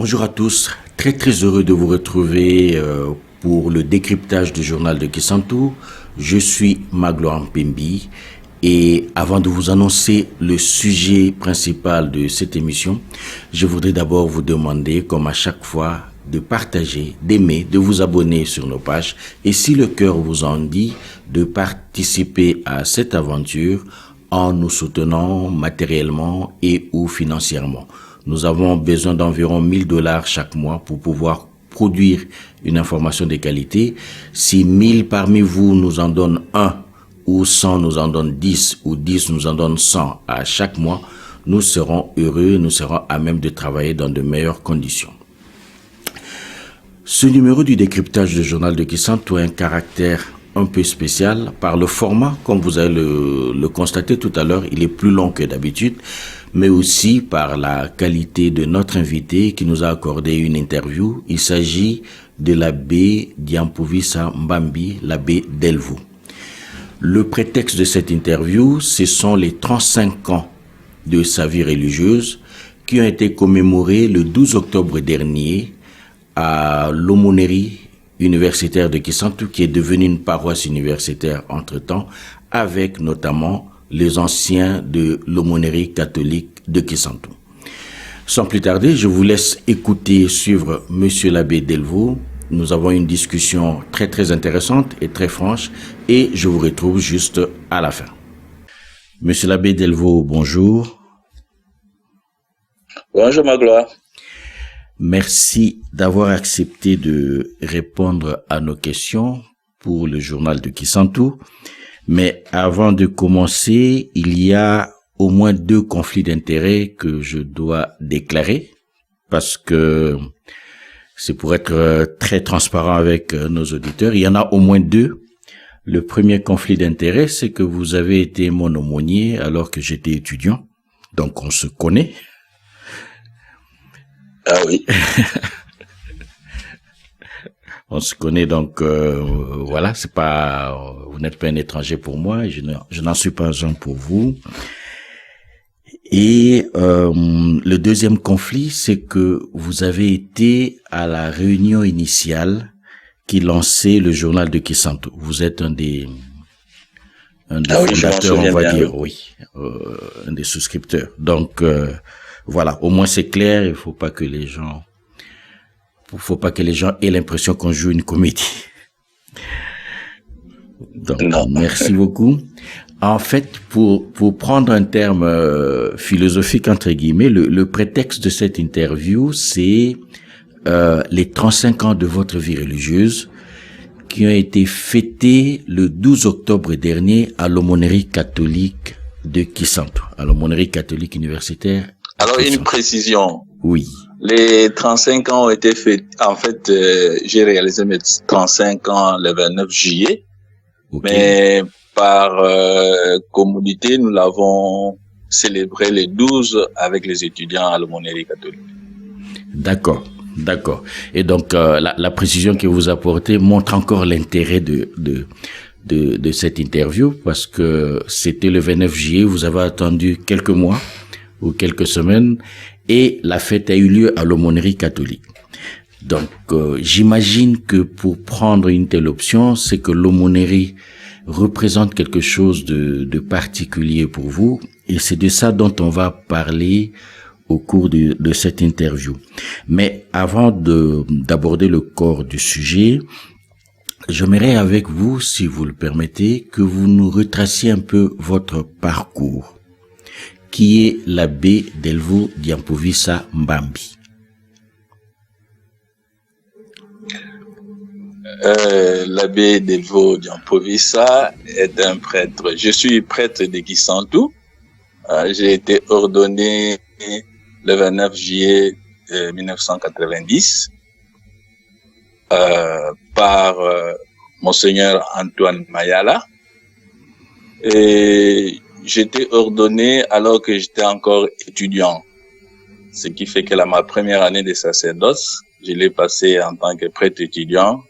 Bonjour à tous, très heureux de vous retrouver pour le décryptage du journal de Kisantu. Je suis Magloire Mpembi et avant de vous annoncer le sujet principal de cette émission, je voudrais d'abord vous demander, comme à chaque fois, de partager, d'aimer, de vous abonner sur nos pages et si le cœur vous en dit, de participer à cette aventure en nous soutenant matériellement et ou financièrement. Nous avons besoin d'environ $1000 chaque mois pour pouvoir produire une information de qualité. Si 1000 parmi vous nous en donnent 1 ou 100 nous en donnent 10 ou 10 nous en donnent 100 à chaque mois, nous serons heureux, nous serons à même de travailler dans de meilleures conditions. Ce numéro du décryptage du journal de Kisantu a un caractère un peu spécial par le format, comme vous allez le constater tout à l'heure, il est plus long que d'habitude, mais aussi par la qualité de notre invité qui nous a accordé une interview. Il s'agit de l'abbé Diampovisa Mbambi, l'abbé Delvaux. Le prétexte de cette interview, ce sont les 35 ans de sa vie religieuse qui ont été commémorés le 12 octobre dernier à l'aumônerie universitaire de Kisantu, qui est devenue une paroisse universitaire entre-temps, avec notamment les anciens de l'aumônerie catholique de Kisantu. Sans plus tarder, je vous laisse écouter et suivre Monsieur l'abbé Delvaux. Nous avons une discussion très intéressante et très franche et je vous retrouve juste à la fin. Monsieur l'abbé Delvaux, bonjour. Bonjour Magloire. Merci d'avoir accepté de répondre à nos questions pour le journal de Kisantu. Mais avant de commencer, il y a au moins 2 conflits d'intérêts que je dois déclarer parce que c'est pour être très transparent avec nos auditeurs. Il y en a au moins 2. Le premier conflit d'intérêts, c'est que vous avez été mon aumônier alors que j'étais étudiant. Donc on se connaît. Ah oui. On se connaît donc, voilà, c'est pas, vous n'êtes pas un étranger pour moi, je n'en suis pas un pour vous. Et le deuxième conflit, c'est que vous avez été à la réunion initiale qui lançait le journal de Kisantu. Vous êtes un des fondateurs, on va dire, oui, un des souscripteurs. Donc voilà, au moins c'est clair, il faut pas que les gens aient l'impression qu'on joue une comédie. Donc, non. Merci beaucoup. En fait, pour prendre un terme philosophique entre guillemets, le prétexte de cette interview, c'est les 35 ans de votre vie religieuse qui ont été fêtés le 12 octobre dernier à l'aumônerie catholique de Kisantu, à l'aumônerie catholique universitaire. Alors, une précision. Oui. Les 35 ans ont été faits. En fait, j'ai réalisé mes 35 ans le 29 juillet. Okay. Mais par communauté, nous l'avons célébré le 12 avec les étudiants à l'aumônerie catholique. D'accord. Et donc, la précision que vous apportez montre encore l'intérêt de cette interview parce que c'était le 29 juillet, vous avez attendu quelques mois ou quelques semaines et la fête a eu lieu à l'aumônerie catholique. Donc, j'imagine que pour prendre une telle option, c'est que l'aumônerie représente quelque chose de particulier pour vous et c'est de ça dont on va parler au cours de cette interview. Mais avant d'aborder le corps du sujet, j'aimerais avec vous, si vous le permettez, que vous nous retraciez un peu votre parcours. Qui est l'abbé Delvaux Diampovisa Mbambi? L'abbé Delvaux Diampovisa est un prêtre. Je suis prêtre de Kisantu. J'ai été ordonné le 29 juillet 1990 par Monseigneur Antoine Mayala. Et j'étais ordonné alors que j'étais encore étudiant. Ce qui fait que ma première année de sacerdoce, je l'ai passé en tant que prêtre étudiant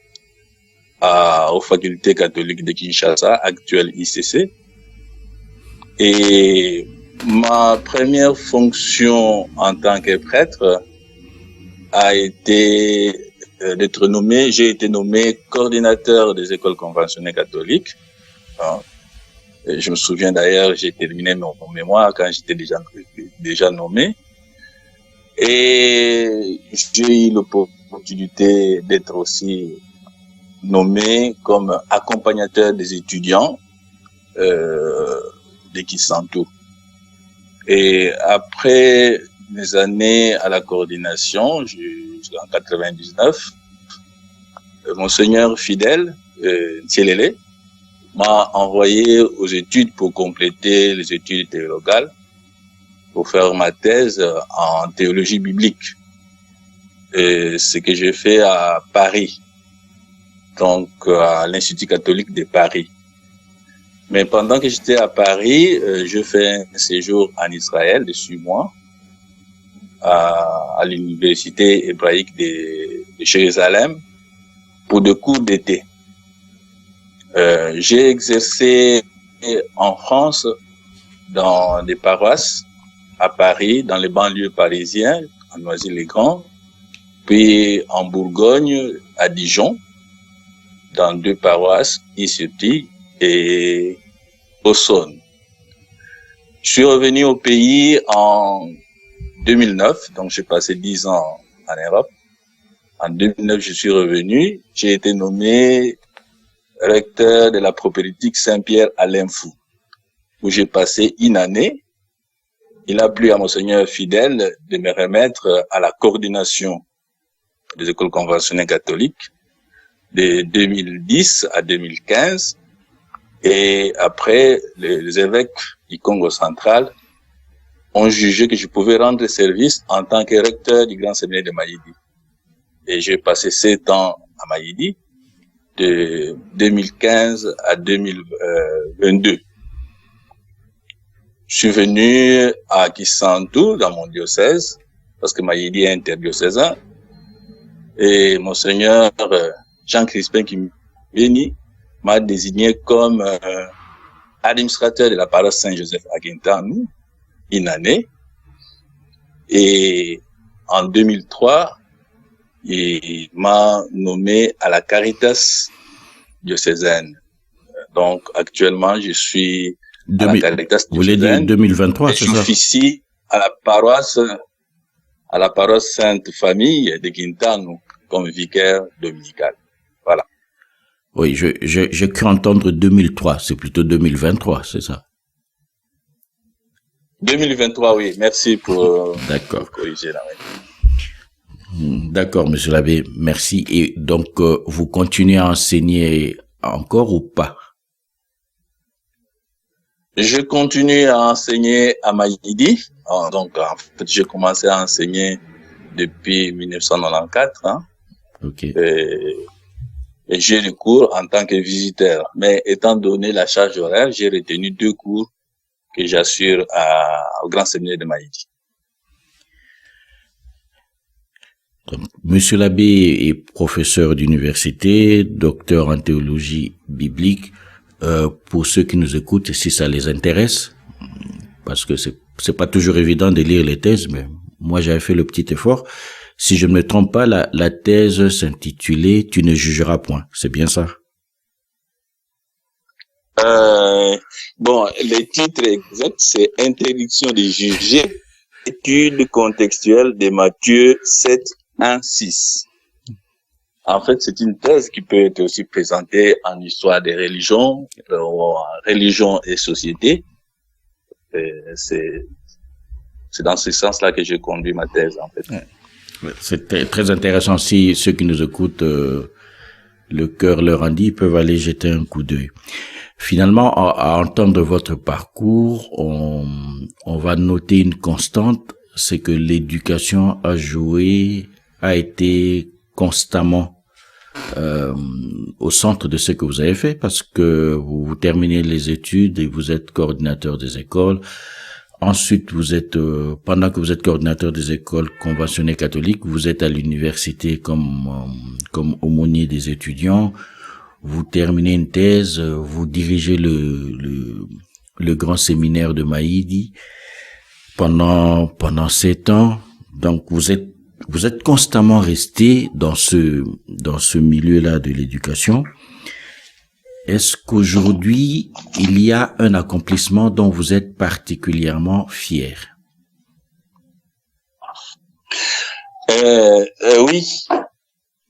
aux facultés catholiques de Kinshasa, actuelle ICC. Et ma première fonction en tant que prêtre j'ai été nommé coordinateur des écoles conventionnelles catholiques. Et je me souviens d'ailleurs, j'ai terminé mon mémoire quand j'étais déjà nommé. Et j'ai eu l'opportunité d'être aussi nommé comme accompagnateur des étudiants de Kisantu. Et après mes années à la coordination, en 99, Monseigneur Fidèle Tsielele m'a envoyé aux études pour compléter les études théologales, pour faire ma thèse en théologie biblique. Et ce que j'ai fait à Paris, donc à l'Institut catholique de Paris. Mais pendant que j'étais à Paris, je fais un séjour en Israël de 6 mois à l'université hébraïque de Jérusalem pour 2 cours d'été. J'ai exercé en France dans des paroisses à Paris, dans les banlieues parisiennes, à Noisy-le-Grand, puis en Bourgogne, à Dijon, dans 2 paroisses, Issuti et Auxonne. Je suis revenu au pays en 2009, donc j'ai passé 10 ans en Europe. En 2009, je suis revenu, j'ai été nommé recteur de la propédeutique Saint-Pierre à l'Infou, où j'ai passé 1 année. Il a plu à Monseigneur Fidèle de me remettre à la coordination des écoles conventionnelles catholiques de 2010 à 2015. Et après, les évêques du Congo central ont jugé que je pouvais rendre service en tant que recteur du Grand Séminaire de Mayidi. Et j'ai passé 7 ans à Mayidi, de 2015 à 2022. Je suis venu à Kisantu, dans mon diocèse, parce que Mayidi est interdiocésain. Et Monseigneur Jean Crispin Kimbeni m'a désigné comme administrateur de la paroisse Saint-Joseph à Guintanou, 1 année. Et en 2003, il m'a nommé à la Caritas diocésaine. Donc actuellement, je suis à la Caritas diocésaine. Vous voulez dire 2023, c'est ça? Je suis ici à la paroisse Sainte Famille de Guintanou comme vicaire dominical. Voilà. Oui, j'ai cru entendre 2003, c'est plutôt 2023, c'est ça? 2023, oui. Merci pour corriger la règle. D'accord, monsieur l'abbé, merci. Et donc, vous continuez à enseigner encore ou pas? Je continue à enseigner à Mayidi. Donc, en fait, j'ai commencé à enseigner depuis 1994. Okay. Et j'ai des cours en tant que visiteur. Mais étant donné la charge horaire, j'ai retenu 2 cours que j'assure au Grand Séminaire de Mayidi. Monsieur l'abbé est professeur d'université, docteur en théologie biblique. Pour ceux qui nous écoutent, si ça les intéresse, parce que c'est pas toujours évident de lire les thèses, mais moi j'avais fait le petit effort. Si je ne me trompe pas, la thèse s'intitulait « Tu ne jugeras point ». C'est bien ça? Bon, le titre exact, c'est « Interdiction de juger, étude contextuelle de Matthieu 7, 1, 6 ». En fait, c'est une thèse qui peut être aussi présentée en histoire des religions, en religion et société. C'est dans ce sens-là que j'ai conduit ma thèse, en fait. C'est très intéressant. Si ceux qui nous écoutent, le cœur leur en dit, ils peuvent aller jeter un coup d'œil. Finalement, à entendre votre parcours, on va noter une constante, c'est que l'éducation a été constamment au centre de ce que vous avez fait, parce que vous terminez les études et vous êtes coordinateur des écoles. Ensuite, pendant que vous êtes coordinateur des écoles conventionnées catholiques, vous êtes à l'université comme aumônier des étudiants. Vous terminez une thèse, vous dirigez le grand séminaire de Mayidi pendant 7 ans. Donc, vous êtes vous êtes constamment resté dans ce milieu-là de l'éducation. Est-ce qu'aujourd'hui, il y a un accomplissement dont vous êtes particulièrement fier? Oui.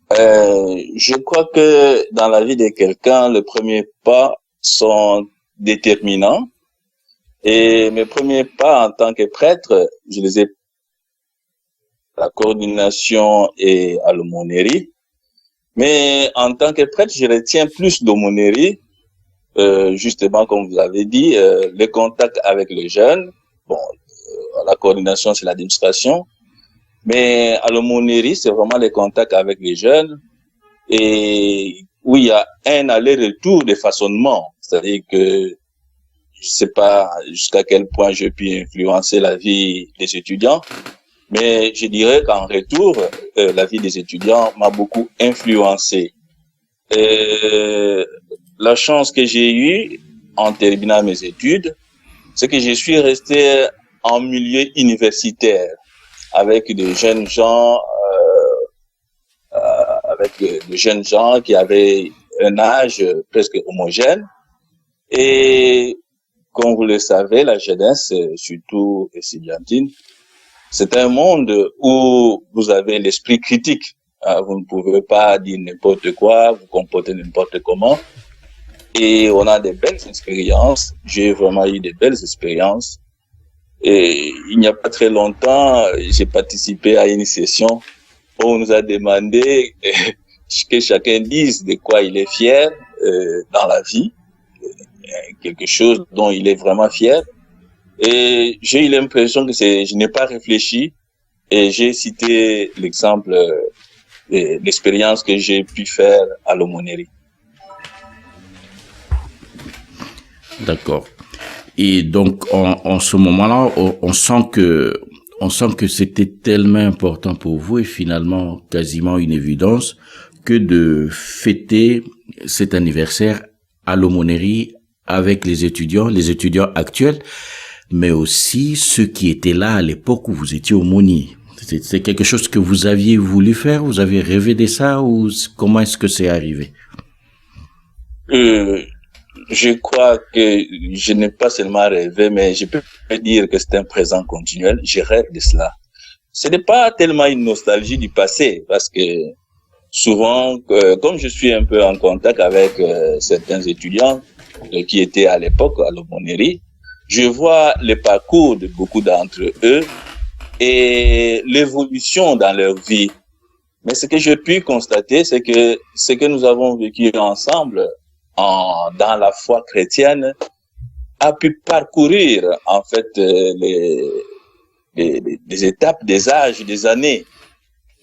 Je crois que dans la vie de quelqu'un, les premiers pas sont déterminants. Et mes premiers pas en tant que prêtre, je les ai à la coordination et à l'aumônerie. Mais en tant que prêtre, je retiens plus l'aumônerie, justement, comme vous avez dit, le contact avec les jeunes. Bon, la coordination, c'est l'administration. Mais à l'aumônerie, c'est vraiment le contact avec les jeunes. Et où il y a un aller-retour de façonnement. C'est-à-dire que je sais pas jusqu'à quel point je puis influencer la vie des étudiants, mais je dirais qu'en retour, la vie des étudiants m'a beaucoup influencé. La chance que j'ai eue en terminant mes études, c'est que je suis resté en milieu universitaire avec des jeunes gens, qui avaient un âge presque homogène. Et comme vous le savez, la jeunesse, surtout estudiantine, c'est un monde où vous avez l'esprit critique. Vous ne pouvez pas dire n'importe quoi, vous comporter n'importe comment. Et on a des belles expériences. J'ai vraiment eu des belles expériences. Et il n'y a pas très longtemps, j'ai participé à une session où on nous a demandé que chacun dise de quoi il est fier dans la vie, quelque chose dont il est vraiment fier. Et j'ai eu l'impression que je n'ai pas réfléchi et j'ai cité l'exemple, l'expérience que j'ai pu faire à l'aumônerie. D'accord. Et donc, en ce moment-là, on sent que c'était tellement important pour vous et finalement quasiment une évidence que de fêter cet anniversaire à l'aumônerie avec les étudiants actuels, mais aussi ceux qui étaient là à l'époque où vous étiez aumônier. C'est quelque chose que vous aviez voulu faire, vous avez rêvé de ça ou comment est-ce que c'est arrivé? Je crois que je n'ai pas seulement rêvé, mais je peux dire que c'est un présent continuel. Je rêve de cela. Ce n'est pas tellement une nostalgie du passé, parce que souvent, comme je suis un peu en contact avec certains étudiants qui étaient à l'époque à l'aumônerie, je vois le parcours de beaucoup d'entre eux et l'évolution dans leur vie. Mais ce que j'ai pu constater, c'est que ce que nous avons vécu ensemble dans la foi chrétienne a pu parcourir en fait les étapes, des âges, des années.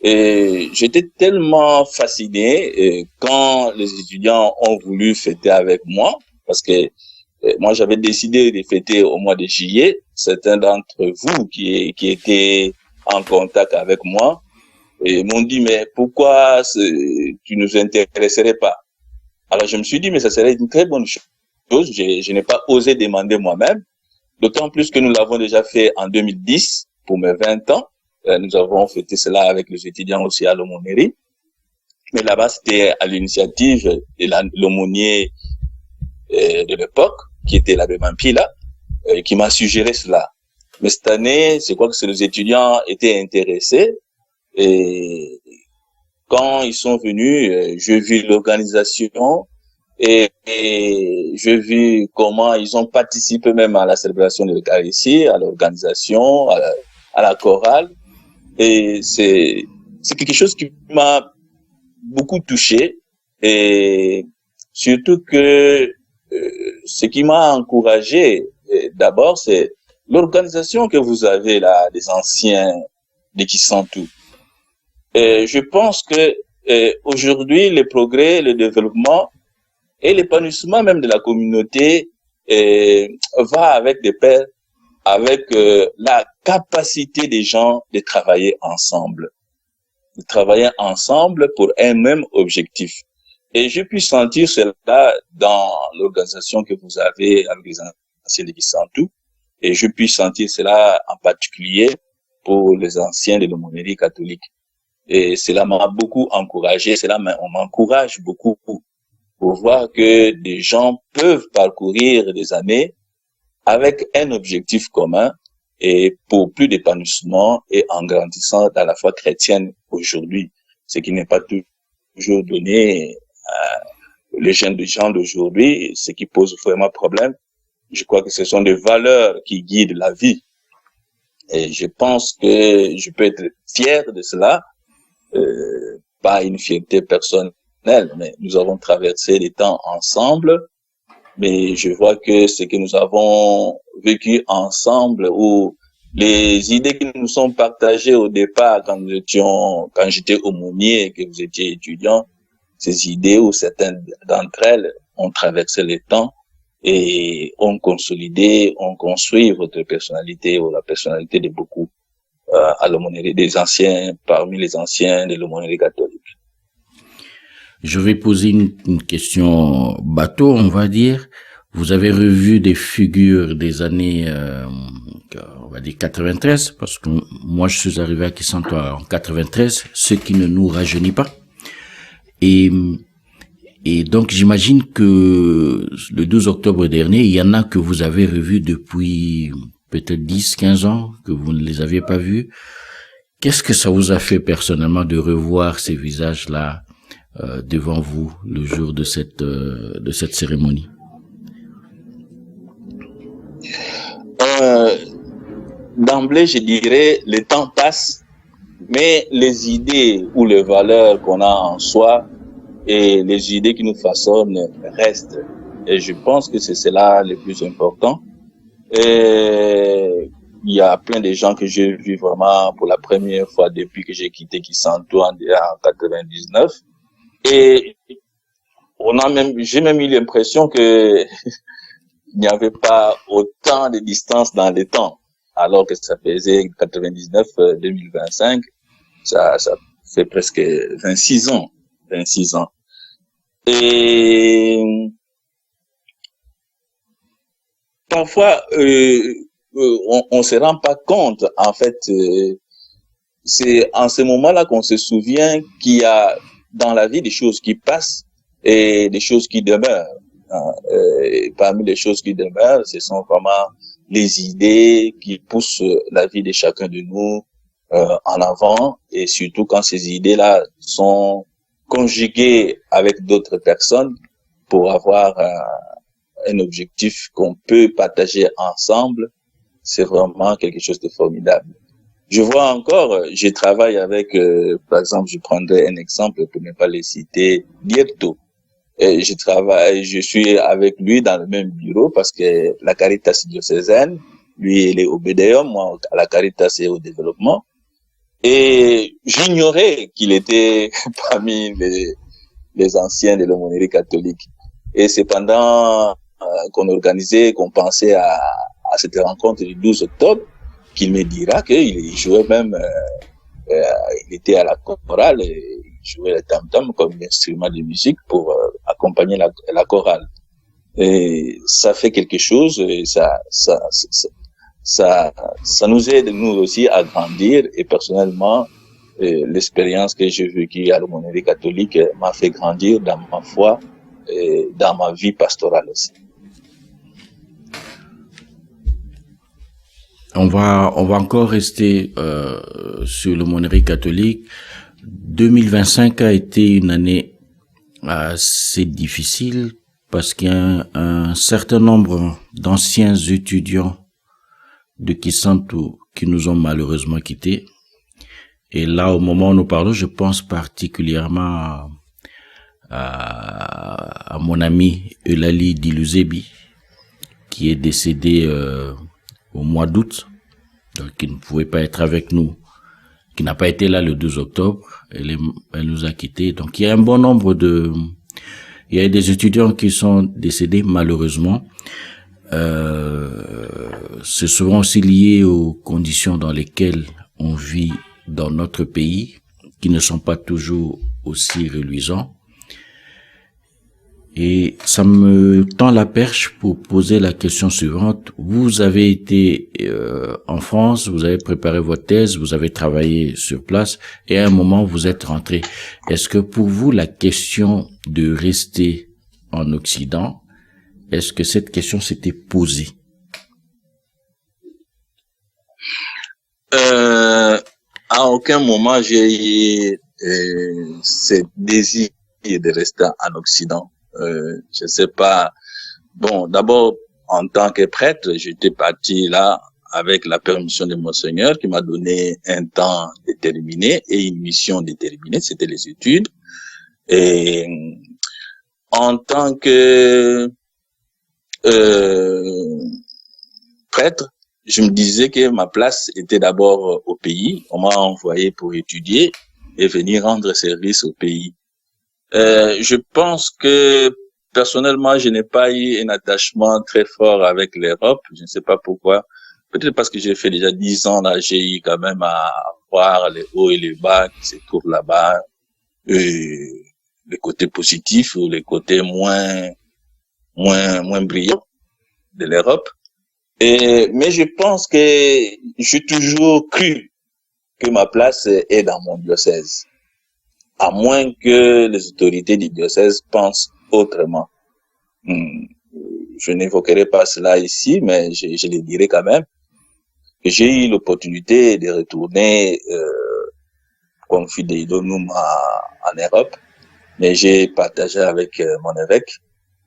Et j'étais tellement fasciné quand les étudiants ont voulu fêter avec moi, parce que moi j'avais décidé de fêter au mois de juillet. Certains d'entre vous qui étaient en contact avec moi et m'ont dit mais pourquoi tu nous intéresserais pas? Alors je me suis dit mais ça serait une très bonne chose. Je n'ai pas osé demander moi-même, d'autant plus que nous l'avons déjà fait en 2010 pour mes 20 ans. Nous avons fêté cela avec les étudiants aussi à l'aumônerie. Mais là-bas, c'était à l'initiative de l'aumônier de l'époque, qui était l'abbé Mampila, qui m'a suggéré cela. Mais cette année, je crois que les étudiants étaient intéressés. Et quand ils sont venus, j'ai vu l'organisation et j'ai vu comment ils ont participé même à la célébration de l'Eucharistie, à l'organisation, à la chorale. Et c'est quelque chose qui m'a beaucoup touché et surtout que ce qui m'a encouragé d'abord c'est l'organisation que vous avez là des anciens de Kisantu. Je pense que aujourd'hui le progrès, le développement et l'épanouissement même de la communauté va avec des pairs avec la capacité des gens de travailler ensemble pour un même objectif. Et je puis sentir cela dans l'organisation que vous avez avec les anciens de Kisantu, et je puis sentir cela en particulier pour les anciens de l'aumônerie catholique. Et cela m'a beaucoup encouragé, on m'encourage beaucoup pour voir que des gens peuvent parcourir des années avec un objectif commun et pour plus d'épanouissement et en grandissant dans la foi chrétienne aujourd'hui, ce qui n'est pas toujours donné à les jeunes gens d'aujourd'hui, ce qui pose vraiment problème. Je crois que ce sont des valeurs qui guident la vie. Et je pense que je peux être fier de cela, pas une fierté personnelle, mais nous avons traversé les temps ensemble, mais je vois que ce que nous avons vécu ensemble, ou les idées qui nous sont partagées au départ quand j'étais aumônier et que vous étiez étudiant, ces idées ou certaines d'entre elles ont traversé les temps et ont consolidé, ont construit votre personnalité ou la personnalité de beaucoup à l'aumônerie des anciens, parmi les anciens de l'aumônerie catholique. Je vais poser une question bateau, on va dire. Vous avez revu des figures des années, on va dire 93, parce que moi je suis arrivé à Kisantu en 93, ce qui ne nous rajeunit pas. Et donc j'imagine que le 12 octobre dernier, il y en a que vous avez revus depuis peut-être 10, 15 ans, que vous ne les aviez pas vus. Qu'est-ce que ça vous a fait personnellement de revoir ces visages-là devant vous le jour de cette cérémonie? D'emblée, je dirais, le temps passe, mais les idées ou les valeurs qu'on a en soi et les idées qui nous façonnent restent. Et je pense que c'est cela le plus important. Et il y a plein de gens que j'ai vus vraiment pour la première fois depuis que j'ai quitté Kisantu en 99. Et j'ai même eu l'impression que il n'y avait pas autant de distance dans le temps, alors que ça faisait 99, 2025, ça fait presque 26 ans. Et parfois, on se rend pas compte, en fait, c'est en ce moment-là qu'on se souvient qu'il y a dans la vie des choses qui passent et des choses qui demeurent. Et parmi les choses qui demeurent, ce sont vraiment les idées qui poussent la vie de chacun de nous en avant, et surtout quand ces idées-là sont conjuguées avec d'autres personnes pour avoir un objectif qu'on peut partager ensemble, c'est vraiment quelque chose de formidable. Je vois encore, je travaille avec, par exemple, je prendrai un exemple pour ne pas les citer, Dierto. Je suis avec lui dans le même bureau parce que la Caritas diocésaine, lui, il est au BDM, moi, à la Caritas et au développement. Et j'ignorais qu'il était parmi les anciens de l'aumônerie catholique. Et c'est pendant qu'on pensait à cette rencontre du 12 octobre, qu'il me dira qu'il jouait même, il était à la chorale, et il jouait le tam-tam comme instrument de musique pour accompagner la chorale. Et ça fait quelque chose, et ça nous aide, nous aussi, à grandir. Et personnellement, l'expérience que j'ai vécue à l'aumônerie catholique m'a fait grandir dans ma foi et dans ma vie pastorale aussi. On va encore rester sur l'aumônerie catholique. 2025 a été une année assez difficile parce qu'il y a un certain nombre d'anciens étudiants de Kisantu qui nous ont malheureusement quittés. Et là, au moment où nous parlons, je pense particulièrement à mon ami Eulalie Diluzebi, qui est décédé au mois d'août, donc qui ne pouvait pas être avec nous, qui n'a pas été là le 12 octobre. Elle nous a quittés. Donc il y a un bon nombre il y a des étudiants qui sont décédés malheureusement. C'est souvent aussi lié aux conditions dans lesquelles on vit dans notre pays, qui ne sont pas toujours aussi reluisants. Et ça me tend la perche pour poser la question suivante. Vous avez été en France, vous avez préparé votre thèse, vous avez travaillé sur place et à un moment vous êtes rentré. Est-ce que pour vous la question de rester en Occident, est-ce que cette question s'était posée? À aucun moment j'ai eu ce désir de rester en Occident. Je sais pas. Bon, d'abord, en tant que prêtre, j'étais parti là avec la permission de Monseigneur qui m'a donné un temps déterminé et une mission déterminée, c'était les études. Et en tant que prêtre, je me disais que ma place était d'abord au pays. On m'a envoyé pour étudier et venir rendre service au pays. Je pense que personnellement, je n'ai pas eu un attachement très fort avec l'Europe. Je ne sais pas pourquoi. Peut-être parce que j'ai fait déjà 10 ans là, j'ai eu quand même à voir les hauts et les bas qui se trouvent là-bas, les côtés positifs ou les côtés moins brillants de l'Europe. Mais je pense que j'ai toujours cru que ma place est dans mon diocèse. À moins que les autorités du diocèse pensent autrement. Je n'évoquerai pas cela ici, mais je le dirai quand même. Que j'ai eu l'opportunité de retourner comme fidèle d'Onum en Europe, mais j'ai partagé avec mon évêque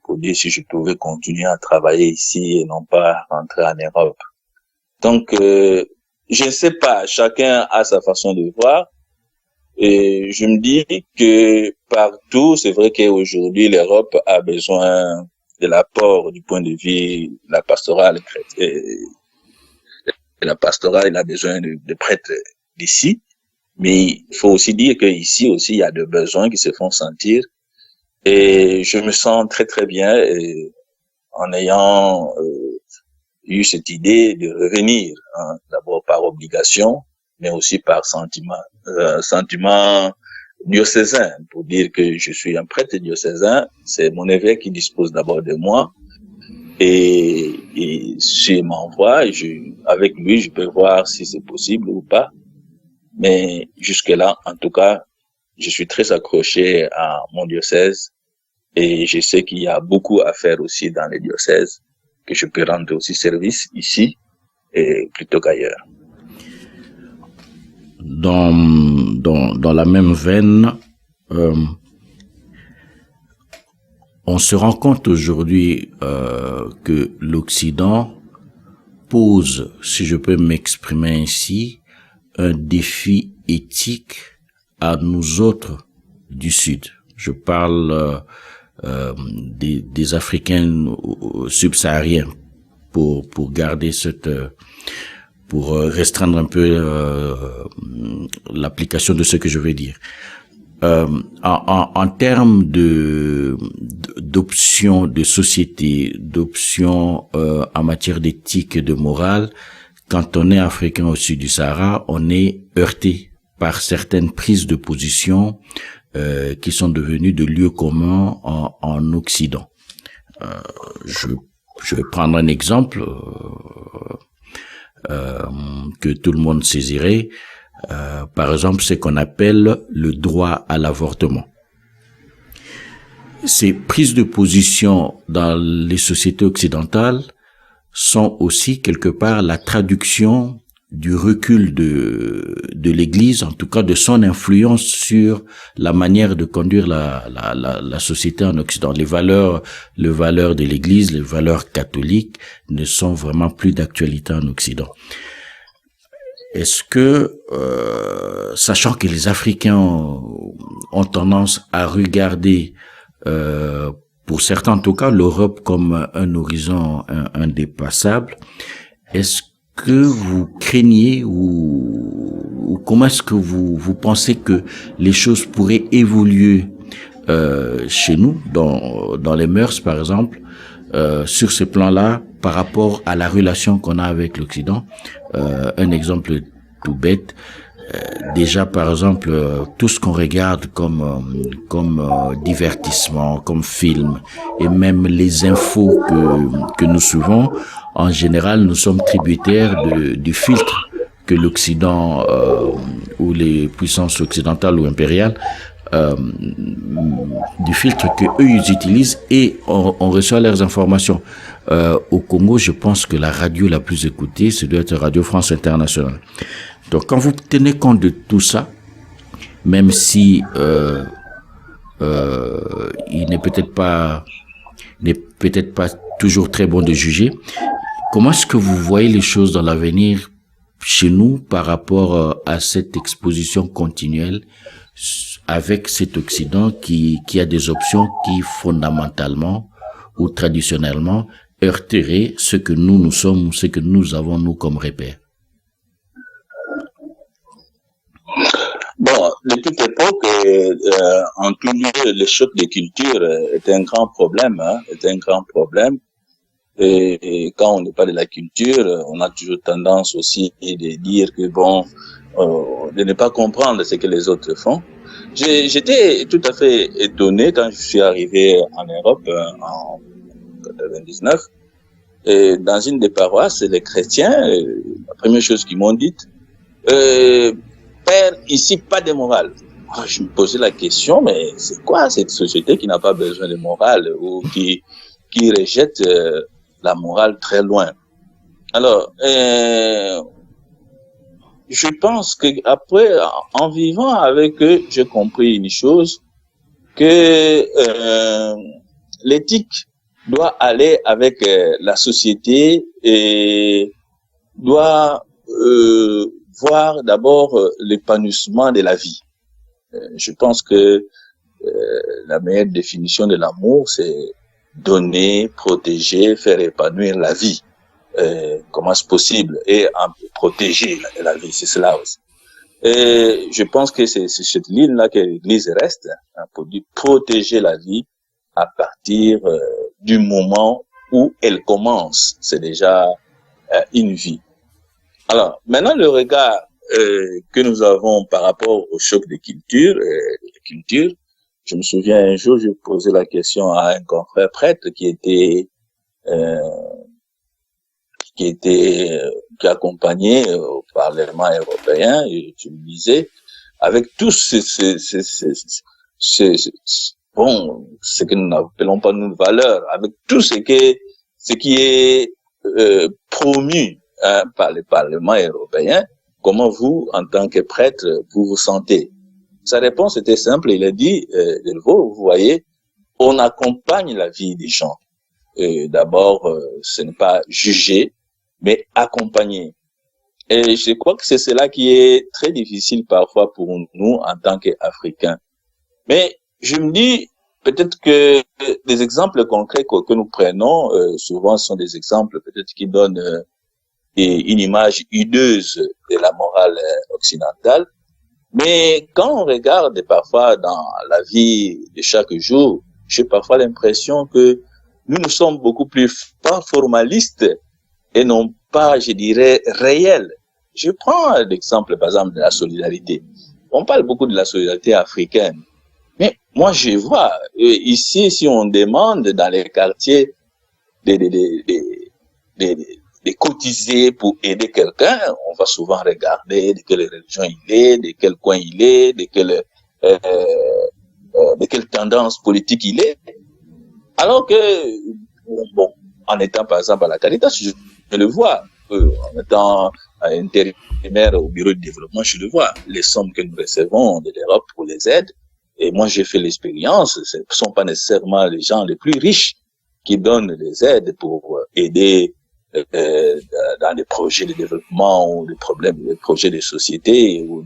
pour dire si je pouvais continuer à travailler ici et non pas rentrer en Europe. Donc, je ne sais pas, chacun a sa façon de voir. Et je me dis que partout, c'est vrai qu'aujourd'hui, l'Europe a besoin de l'apport du point de vue de la pastorale chrétienne. La pastorale, elle a besoin de prêtres d'ici. Mais il faut aussi dire qu'ici aussi, il y a des besoins qui se font sentir. Et je me sens très, très bien en ayant eu cette idée de revenir, hein, d'abord par obligation, mais aussi par sentiment diocésain, pour dire que je suis un prêtre diocésain. C'est mon évêque qui dispose d'abord de moi. Et s'il m'envoie, avec lui, je peux voir si c'est possible ou pas. Mais jusque-là, en tout cas, je suis très accroché à mon diocèse et je sais qu'il y a beaucoup à faire aussi dans les diocèses, que je peux rendre aussi service ici et plutôt qu'ailleurs. Dans la même veine, on se rend compte aujourd'hui que l'Occident pose, si je peux m'exprimer ainsi, un défi éthique à nous autres du Sud. Je parle des Africains subsahariens pour garder pour restreindre un peu l'application de ce que je vais dire. En termes d'options de société, d'options en matière d'éthique et de morale, quand on est africain au sud du Sahara, on est heurté par certaines prises de position qui sont devenues de lieux communs en Occident. Je vais prendre un exemple que tout le monde saisirait. Par exemple, ce qu'on appelle le droit à l'avortement. Ces prises de position dans les sociétés occidentales sont aussi quelque part la traduction du recul de l'Église, en tout cas de son influence sur la manière de conduire la société en Occident. Les valeurs de l'Église, les valeurs catholiques ne sont vraiment plus d'actualité en Occident. Est-ce que, sachant que les Africains ont tendance à regarder, pour certains en tout cas, l'Europe comme un horizon indépassable, est-ce que vous craignez ou comment est-ce que vous pensez que les choses pourraient évoluer chez nous, dans les mœurs par exemple, sur ce plan-là, par rapport à la relation qu'on a avec l'Occident? Un exemple tout bête, déjà, par exemple, tout ce qu'on regarde comme divertissement, comme film, et même les infos que nous suivons, en général, nous sommes tributaires du filtre que l'Occident ou les puissances occidentales ou impériales du filtre que eux ils utilisent et on reçoit leurs informations. Au Congo, je pense que la radio la plus écoutée, c'est doit être Radio France Internationale. Donc, quand vous tenez compte de tout ça, même si il n'est peut-être pas toujours très bon de juger, comment est-ce que vous voyez les choses dans l'avenir chez nous par rapport à cette exposition continuelle avec cet Occident qui a des options qui fondamentalement ou traditionnellement heurteraient ce que nous sommes, ce que nous avons nous comme repère? Bon, de toute époque, en tout lieu, le choc des cultures est un grand problème, est un grand problème. Et quand on ne parle de la culture, on a toujours tendance aussi de dire que bon, de ne pas comprendre ce que les autres font. J'étais tout à fait étonné quand je suis arrivé en Europe en 99. Et dans une des paroisses, les chrétiens, la première chose qu'ils m'ont dit, Père, ici, pas de morale. Je me posais la question, mais c'est quoi cette société qui n'a pas besoin de morale ou qui rejette la morale très loin? Alors, je pense que après, en vivant avec eux, j'ai compris une chose, que l'éthique doit aller avec la société et doit voir d'abord l'épanouissement de la vie. Je pense que la meilleure définition de l'amour, c'est donner, protéger, faire épanouir la vie. Comment c'est possible? Et protéger la vie, c'est cela aussi. Et je pense que c'est cette ligne-là que l'Église reste, pour protéger la vie à partir du moment où elle commence. C'est déjà une vie. Alors, maintenant, le regard que nous avons par rapport au choc des cultures, je me souviens un jour, je posais la question à un confrère prêtre qui accompagnait au Parlement européen, et je me disais, avec tous bon, ce que nous n'appelons pas nos valeurs, avec tout ce qui est promu par le Parlement européen, comment vous, en tant que prêtre, vous vous sentez? Sa réponse était simple, il a dit, Delvaux, vous voyez, on accompagne la vie des gens. D'abord, ce n'est pas juger, mais accompagner. Et je crois que c'est cela qui est très difficile parfois pour nous en tant qu'Africains. Mais je me dis, peut-être que des exemples concrets que nous prenons, souvent sont des exemples peut-être qui donnent une image hideuse de la morale occidentale. Mais quand on regarde parfois dans la vie de chaque jour, j'ai parfois l'impression que nous sommes beaucoup plus formalistes et non pas, je dirais, réels. Je prends l'exemple, par exemple, de la solidarité. On parle beaucoup de la solidarité africaine. Mais moi, je vois, ici, si on demande dans les quartiers de cotiser pour aider quelqu'un, on va souvent regarder de quelle religion il est, de quel coin il est, de quelle tendance politique il est. Alors que, bon, en étant par exemple à la Caritas, je le vois, en étant intérimaire au bureau de développement, je le vois, les sommes que nous recevons de l'Europe pour les aides, et moi j'ai fait l'expérience, ce ne sont pas nécessairement les gens les plus riches qui donnent les aides pour aider dans des projets de développement ou des projets de société ou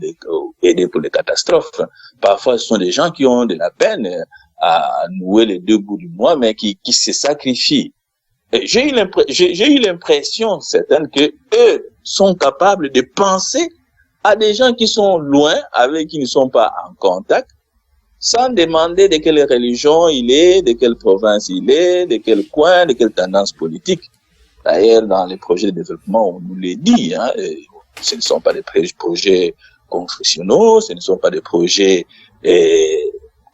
aider pour les catastrophes. Parfois, ce sont des gens qui ont de la peine à nouer les deux bouts du mois, mais qui se sacrifient. Et j'ai eu l'impression certaine que eux sont capables de penser à des gens qui sont loin, avec qui ils ne sont pas en contact, sans demander de quelle religion il est, de quelle province il est, de quel coin, de quelle tendance politique. D'ailleurs, dans les projets de développement, on nous les dit, ce ne sont pas des projets confessionnels, ce ne sont pas des projets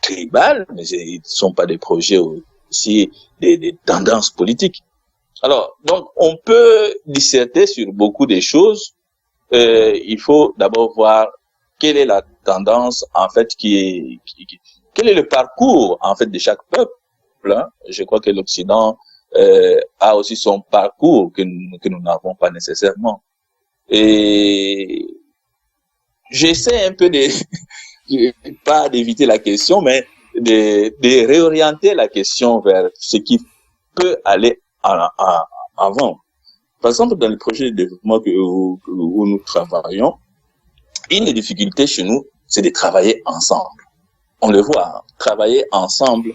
tribaux, mais ce ne sont pas des projets aussi des tendances politiques. Alors, donc, on peut disserter sur beaucoup de choses. Il faut d'abord voir quelle est la tendance, en fait, quel est le parcours, en fait, de chaque peuple, hein. Je crois que l'Occident a aussi son parcours que nous n'avons pas nécessairement. Et j'essaie un peu pas d'éviter la question, mais de réorienter la question vers ce qui peut aller avant. Par exemple, dans le projet de développement où nous travaillons, une des difficultés chez nous, c'est de travailler ensemble. On le voit, hein, travailler ensemble,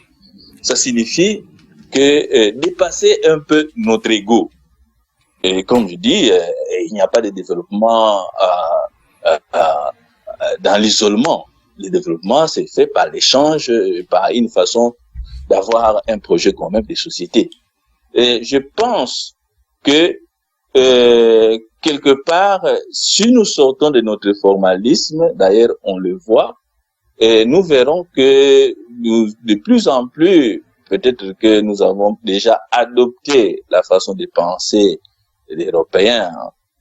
ça signifie que dépasser un peu notre ego. Et comme je dis, il n'y a pas de développement dans l'isolement. Le développement, c'est fait par l'échange, par une façon d'avoir un projet commun de société. Et je pense que quelque part, si nous sortons de notre formalisme, d'ailleurs on le voit, et nous verrons que de plus en plus, peut-être que nous avons déjà adopté la façon de penser des Européens.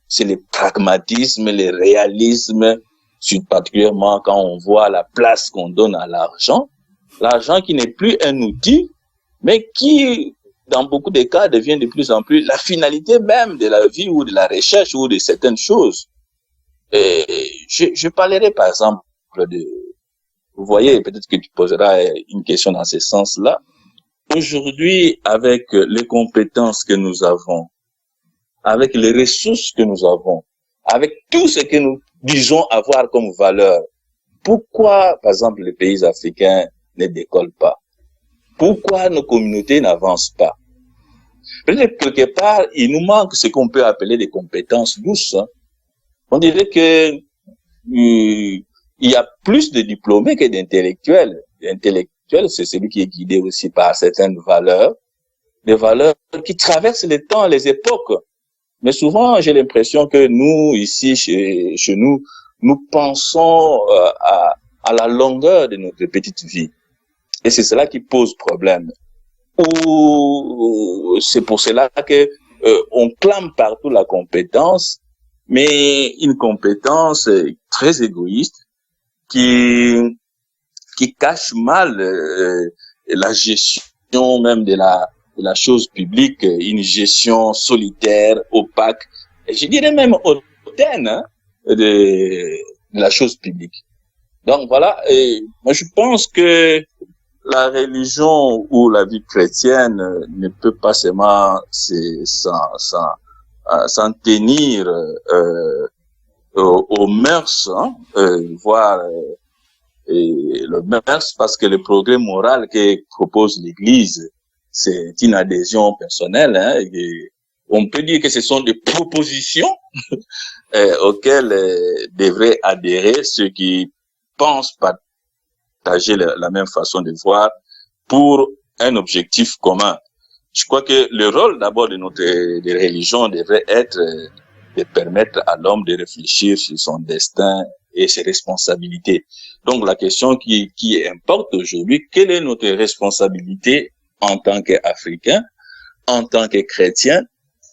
C'est le pragmatisme, le réalisme, particulièrement quand on voit la place qu'on donne à l'argent. L'argent qui n'est plus un outil, mais qui, dans beaucoup de cas, devient de plus en plus la finalité même de la vie ou de la recherche ou de certaines choses. Et je parlerai par exemple vous voyez, peut-être que tu poseras une question dans ce sens-là. Aujourd'hui, avec les compétences que nous avons, avec les ressources que nous avons, avec tout ce que nous disons avoir comme valeur, pourquoi, par exemple, les pays africains ne décollent pas? Pourquoi nos communautés n'avancent pas? Peut-être quelque part, il nous manque ce qu'on peut appeler des compétences douces. Hein. On dirait que il y a plus de diplômés que d'intellectuels. L'intellectuel, c'est celui qui est guidé aussi par certaines valeurs, des valeurs qui traversent les temps, les époques. Mais souvent, j'ai l'impression que nous, ici, chez nous, nous pensons à la longueur de notre petite vie. Et c'est cela qui pose problème. Ou c'est pour cela que on clame partout la compétence, mais une compétence très égoïste qui cache mal la gestion même de la chose publique, une gestion solitaire, opaque, et je dirais même hautaine, hein, de la chose publique. Donc voilà, et moi je pense que la religion ou la vie chrétienne ne peut pas seulement s'en tenir aux mœurs, hein, voire le mœurs, parce que le progrès moral que propose l'Église, c'est une adhésion personnelle. Hein, et on peut dire que ce sont des propositions auxquelles devraient adhérer ceux qui pensent partager la même façon de voir pour un objectif commun. Je crois que le rôle d'abord de notre religion devrait être de permettre à l'homme de réfléchir sur son destin et ses responsabilités. Donc la question qui importe aujourd'hui, quelle est notre responsabilité en tant qu'Africains, en tant que chrétiens,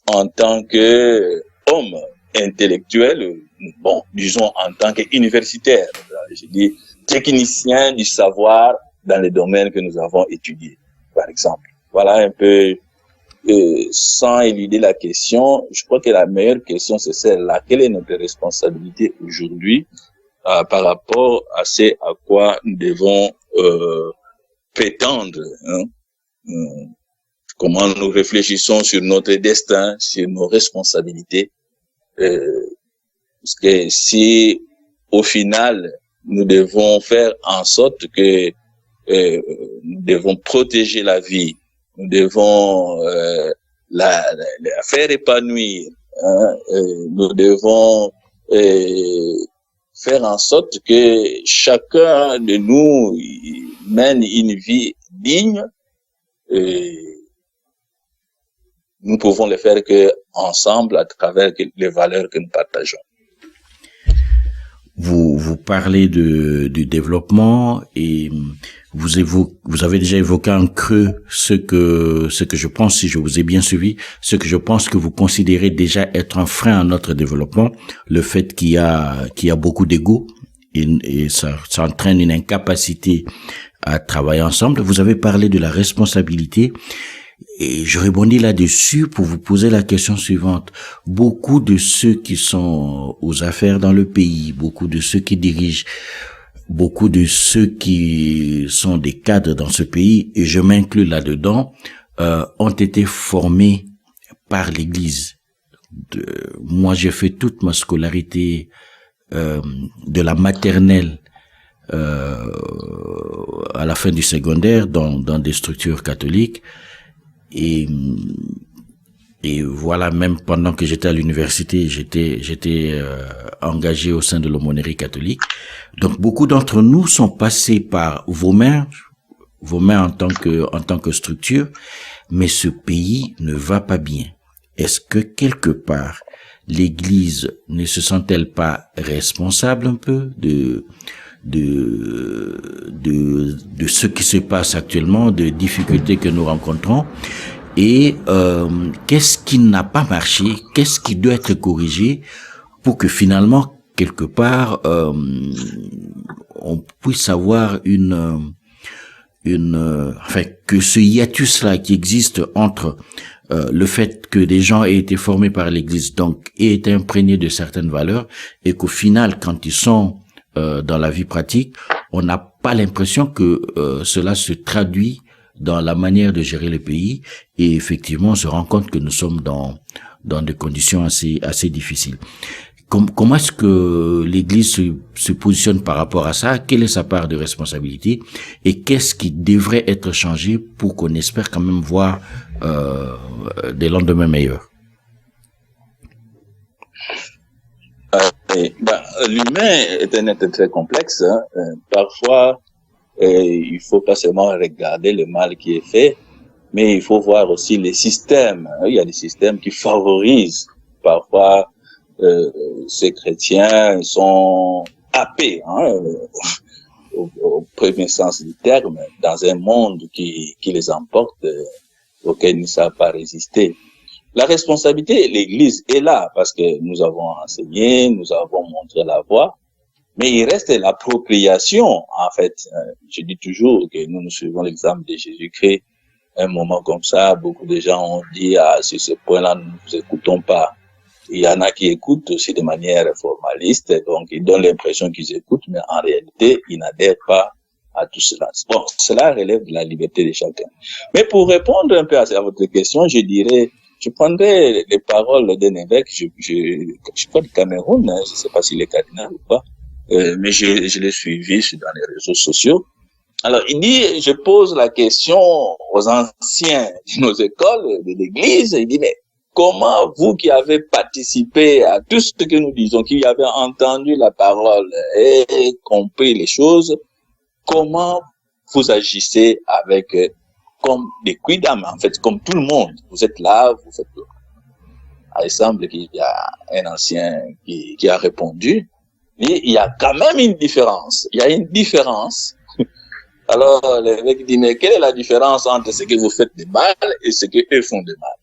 en tant qu'hommes intellectuels, bon, disons en tant qu'universitaires, je dis techniciens du savoir dans les domaines que nous avons étudiés, par exemple. Voilà un peu, sans éluder la question, je crois que la meilleure question c'est celle-là. Quelle est notre responsabilité aujourd'hui par rapport à ce à quoi nous devons prétendre, hein, comment nous réfléchissons sur notre destin, sur nos responsabilités, parce que si au final nous devons faire en sorte que nous devons protéger la vie, nous devons la faire épanouir, hein, nous devons faire en sorte que chacun de nous mène une vie digne. Nous pouvons le faire que ensemble à travers les valeurs que nous partageons. Vous parlez du développement et vous avez déjà évoqué en creux ce que je pense, si je vous ai bien suivi, ce que je pense que vous considérez déjà être un frein à notre développement, le fait qu'il y a beaucoup d'ego et ça entraîne une incapacité à travailler ensemble. Vous avez parlé de la responsabilité. Et je rebondis là-dessus pour vous poser la question suivante. Beaucoup de ceux qui sont aux affaires dans le pays, beaucoup de ceux qui dirigent, beaucoup de ceux qui sont des cadres dans ce pays, et je m'inclus là-dedans, ont été formés par l'Église. Moi, j'ai fait toute ma scolarité de la maternelle à la fin du secondaire dans des structures catholiques. Et voilà, même pendant que j'étais à l'université, j'étais engagé au sein de l'aumônerie catholique. Donc beaucoup d'entre nous sont passés par vos mains en tant que structure, mais ce pays ne va pas bien. Est-ce que quelque part l'Église ne se sent-elle pas responsable un peu de ce qui se passe actuellement, des difficultés que nous rencontrons, et qu'est-ce qui n'a pas marché, qu'est-ce qui doit être corrigé pour que finalement quelque part on puisse avoir enfin que ce hiatus là qui existe entre le fait que des gens aient été formés par l'Église, donc aient été imprégnés de certaines valeurs, et qu'au final quand ils sont dans la vie pratique, on n'a pas l'impression que cela se traduit dans la manière de gérer le pays, et effectivement on se rend compte que nous sommes dans des conditions assez difficiles. Comment est-ce que l'Église se positionne par rapport à ça? Quelle est sa part de responsabilité? Et qu'est-ce qui devrait être changé pour qu'on espère quand même voir des lendemains meilleurs? L'humain est un être très complexe. Parfois, il faut pas seulement regarder le mal qui est fait, mais il faut voir aussi les systèmes. Il y a des systèmes qui favorisent. Parfois, ces chrétiens sont happés, au premier sens du terme, dans un monde qui les emporte, auquel ils ne savent pas résister. La responsabilité, l'Église est là parce que nous avons enseigné, nous avons montré la voie, mais il reste l'appropriation. En fait, je dis toujours que nous suivons l'exemple de Jésus-Christ. Un moment comme ça, beaucoup de gens ont dit sur ce point-là, nous ne vous écoutons pas. Il y en a qui écoutent aussi de manière formaliste, donc ils donnent l'impression qu'ils écoutent, mais en réalité, ils n'adhèrent pas à tout cela. Bon, cela relève de la liberté de chacun. Mais pour répondre un peu à votre question, je dirais, je prendrais les paroles d'un évêque, je crois du Cameroun, je ne sais pas s'il est cardinal ou pas, mais je l'ai suivi dans les réseaux sociaux. Alors, il dit, je pose la question aux anciens de nos écoles, de l'église, il dit, mais comment vous qui avez participé à tout ce que nous disons, qui avez entendu la parole et compris les choses, comment vous agissez avec, comme des quidam, en fait, comme tout le monde. Vous êtes là, vous faites tout. Alors, il semble qu'il y a un ancien qui a répondu, mais il y a quand même une différence. Il y a une différence. Alors, l'évêque dit, mais quelle est la différence entre ce que vous faites de mal et ce que eux font de mal?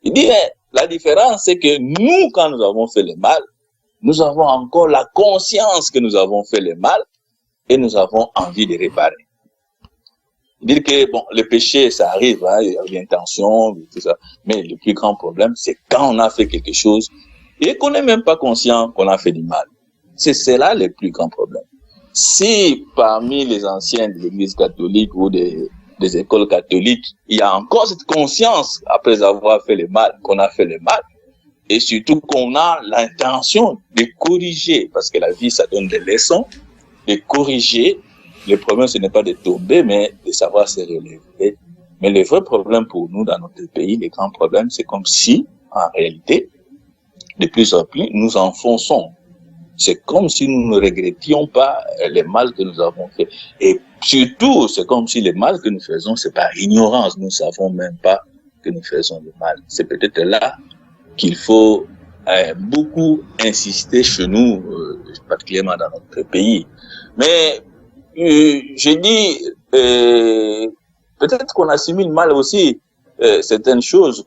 Il dit, mais la différence, c'est que nous, quand nous avons fait le mal, nous avons encore la conscience que nous avons fait le mal et nous avons envie de réparer. Il dit que, bon, le péché, ça arrive, il y a l'intention, tout ça. Mais le plus grand problème, c'est quand on a fait quelque chose et qu'on n'est même pas conscient qu'on a fait du mal. C'est là le plus grand problème. Si parmi les anciens de l'Église catholique ou des écoles catholiques, il y a encore cette conscience, après avoir fait le mal, qu'on a fait le mal, et surtout qu'on a l'intention de corriger, parce que la vie, ça donne des leçons, de corriger. Le problème, ce n'est pas de tomber, mais de savoir se relever. Mais le vrai problème pour nous, dans notre pays, le grand problème, c'est comme si, en réalité, de plus en plus, nous enfonçons. C'est comme si nous ne regrettions pas le mal que nous avons fait. Et surtout, c'est comme si le mal que nous faisons, c'est par ignorance. Nous ne savons même pas que nous faisons le mal. C'est peut-être là qu'il faut beaucoup insisté chez nous, particulièrement dans notre pays. Mais j'ai dit, peut-être qu'on assimile mal aussi certaines choses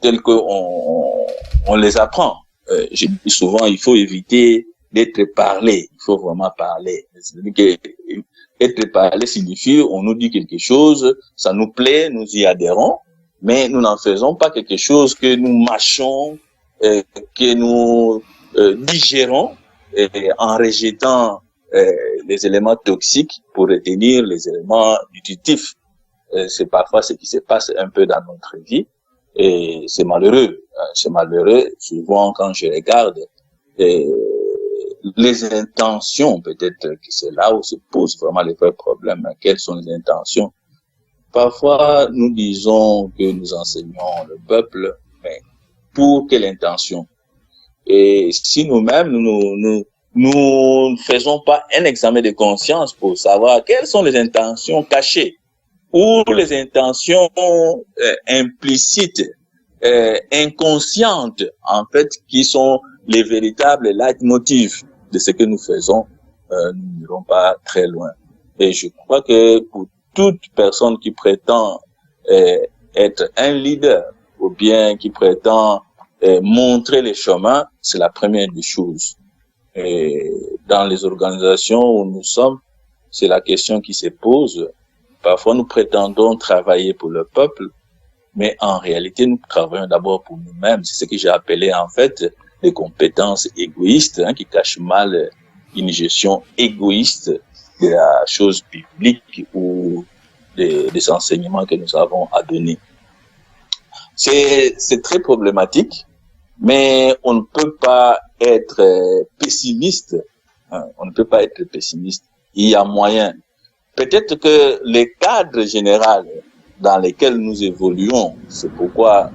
telles qu'on les apprend. J'ai dit souvent, il faut éviter d'être parlé. Il faut vraiment parler. C'est-à-dire que être parlé signifie, on nous dit quelque chose, ça nous plaît, nous y adhérons, mais nous n'en faisons pas quelque chose que nous mâchons, que nous digérons en rejetant les éléments toxiques pour retenir les éléments nutritifs. C'est parfois ce qui se passe un peu dans notre vie et c'est malheureux. C'est malheureux. Souvent, quand je regarde les intentions, peut-être que c'est là où se posent vraiment les vrais problèmes. Quelles sont les intentions? Parfois, nous disons que nous enseignons le peuple, mais pour quelle intention? Et si nous-mêmes, nous ne faisons pas un examen de conscience pour savoir quelles sont les intentions cachées ou les intentions implicites, inconscientes, en fait, qui sont les véritables leitmotifs de ce que nous faisons, nous n'irons pas très loin. Et je crois que pour toute personne qui prétend être un leader ou bien qui prétend montrer les chemins, c'est la première des choses. Et dans les organisations où nous sommes, c'est la question qui se pose. Parfois, nous prétendons travailler pour le peuple, mais en réalité, nous travaillons d'abord pour nous-mêmes. C'est ce que j'ai appelé en fait les compétences égoïstes, qui cachent mal une gestion égoïste de la chose publique ou des enseignements que nous avons à donner. C'est très problématique, mais on ne peut pas être pessimiste. On ne peut pas être pessimiste. Il y a moyen. Peut-être que les cadres généraux dans lesquels nous évoluons, c'est pourquoi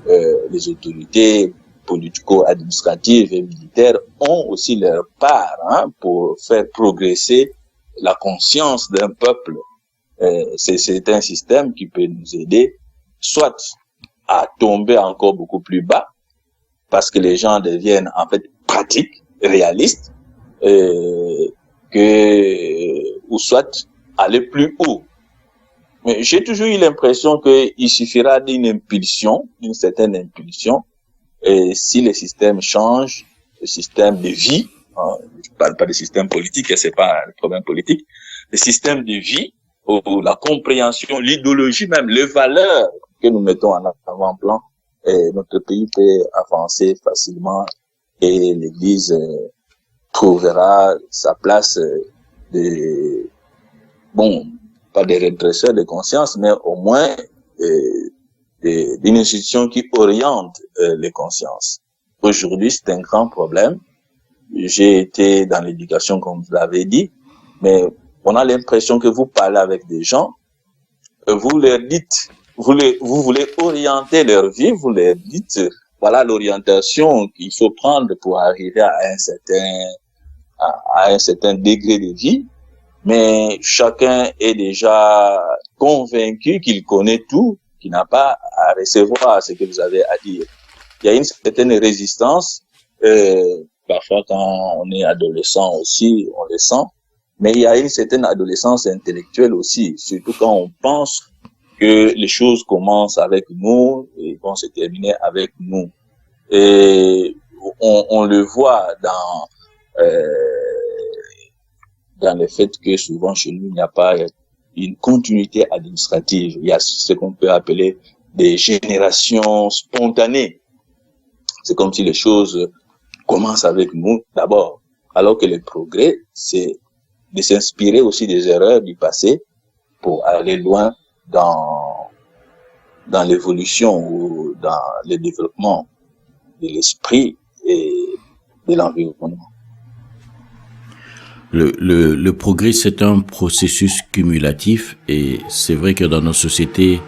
les autorités politico-administratives et militaires ont aussi leur part pour faire progresser la conscience d'un peuple. C'est un système qui peut nous aider soit à tomber encore beaucoup plus bas, parce que les gens deviennent en fait pratiques, réalistes, ou soit aller plus haut. Mais j'ai toujours eu l'impression qu'il suffira d'une certaine impulsion, et si le système change, le système de vie, je parle pas de système politique, c'est pas un problème politique, le système de vie, ou la compréhension, l'idéologie même, les valeurs que nous mettons en avant-plan, notre pays peut avancer facilement et l'Église trouvera sa place pas des redresseurs de conscience, mais au moins d'une institution qui oriente les consciences. Aujourd'hui, c'est un grand problème. J'ai été dans l'éducation, comme vous l'avez dit, mais on a l'impression que vous parlez avec des gens, vous leur dites, vous voulez orienter leur vie, vous leur dites, voilà l'orientation qu'il faut prendre pour arriver à un certain degré de vie, mais chacun est déjà convaincu qu'il connaît tout, qu'il n'a pas à recevoir ce que vous avez à dire. Il y a une certaine résistance, parfois quand on est adolescent aussi, on le sent, mais il y a une certaine adolescence intellectuelle aussi, surtout quand on pense que les choses commencent avec nous et vont se terminer avec nous. Et on le voit dans le fait que souvent chez nous, il n'y a pas une continuité administrative. Il y a ce qu'on peut appeler des générations spontanées. C'est comme si les choses commencent avec nous d'abord, alors que le progrès, c'est de s'inspirer aussi des erreurs du passé pour aller loin dans l'évolution ou dans le développement de l'esprit et de l'environnement. Le progrès, c'est un processus cumulatif et c'est vrai que dans nos sociétés,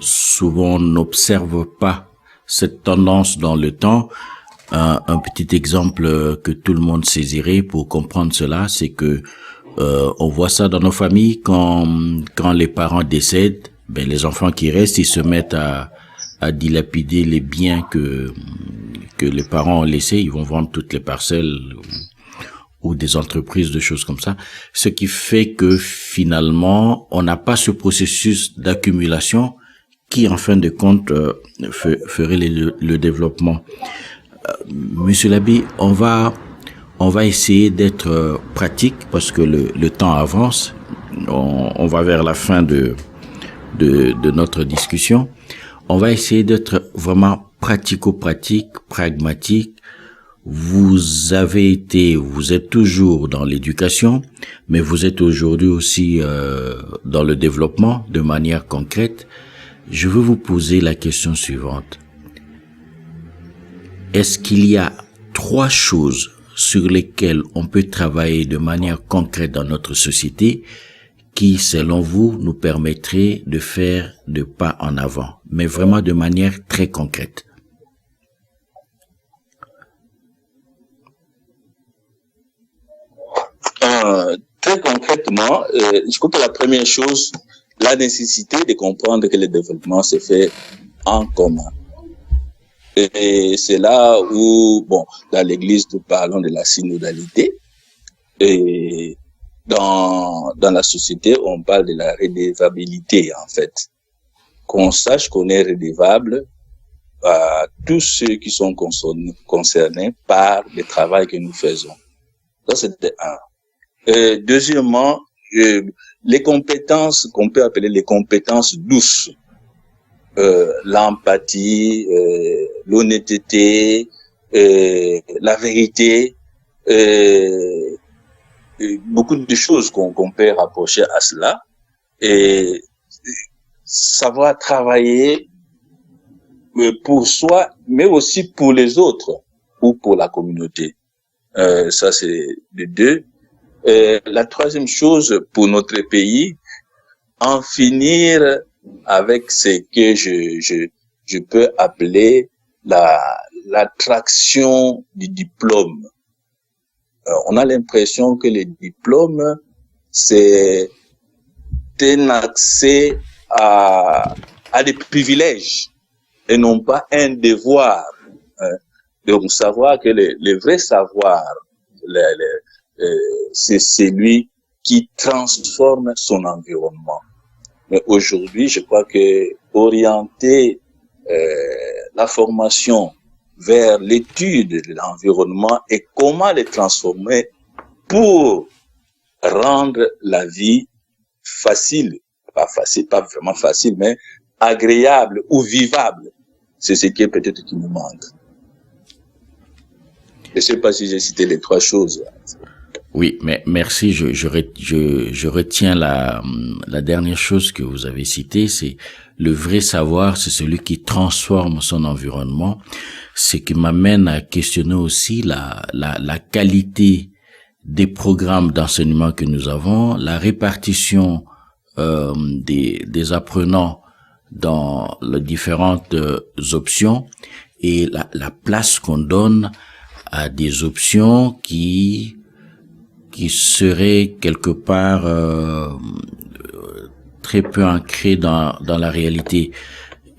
souvent on n'observe pas cette tendance dans le temps. Un petit exemple que tout le monde saisirait pour comprendre cela, c'est que on voit ça dans nos familles quand les parents décèdent, ben les enfants qui restent, ils se mettent à dilapider les biens que les parents ont laissés. Ils vont vendre toutes les parcelles ou des entreprises, de choses comme ça. Ce qui fait que finalement, on n'a pas ce processus d'accumulation qui, en fin de compte, ferait le développement. Monsieur l'abbé, on va essayer d'être pratique parce que le temps avance. On va vers la fin de notre discussion. On va essayer d'être vraiment pratico-pratique, pragmatique. Vous êtes toujours dans l'éducation, mais vous êtes aujourd'hui aussi dans le développement de manière concrète. Je veux vous poser la question suivante. Est-ce qu'il y a 3 choses sur lesquelles on peut travailler de manière concrète dans notre société qui, selon vous, nous permettraient de faire de pas en avant, mais vraiment de manière très concrète? Très concrètement, je crois que la première chose, la nécessité de comprendre que le développement se fait en commun. Et c'est là où, bon, dans l'Église, nous parlons de la synodalité. Et dans la société, on parle de la redevabilité, en fait. Qu'on sache qu'on est redevable à tous ceux qui sont concernés par le travail que nous faisons. Ça, c'était un. Deuxièmement, les compétences qu'on peut appeler les compétences douces, l'empathie, l'honnêteté, la vérité, beaucoup de choses qu'on peut rapprocher à cela, et savoir travailler pour soi, mais aussi pour les autres ou pour la communauté. Ça, c'est les deux. La troisième chose pour notre pays, en finir avec ce que je peux appeler l'attraction du diplôme. On a l'impression que le diplôme, c'est un accès à des privilèges et non pas un devoir. Donc, savoir que le vrai savoir, c'est celui qui transforme son environnement. Mais aujourd'hui, je crois que orienter la formation vers l'étude de l'environnement et comment le transformer pour rendre la vie facile, pas vraiment facile, mais agréable ou vivable, c'est ce qui est peut-être qui nous manque. Je ne sais pas si j'ai cité les 3 choses. Oui, mais merci. Je retiens la dernière chose que vous avez citée, c'est le vrai savoir, c'est celui qui transforme son environnement. Ce qui m'amène à questionner aussi la qualité des programmes d'enseignement que nous avons, la répartition des apprenants dans les différentes options et la place qu'on donne à des options qui seraient quelque part très peu ancrées dans la réalité.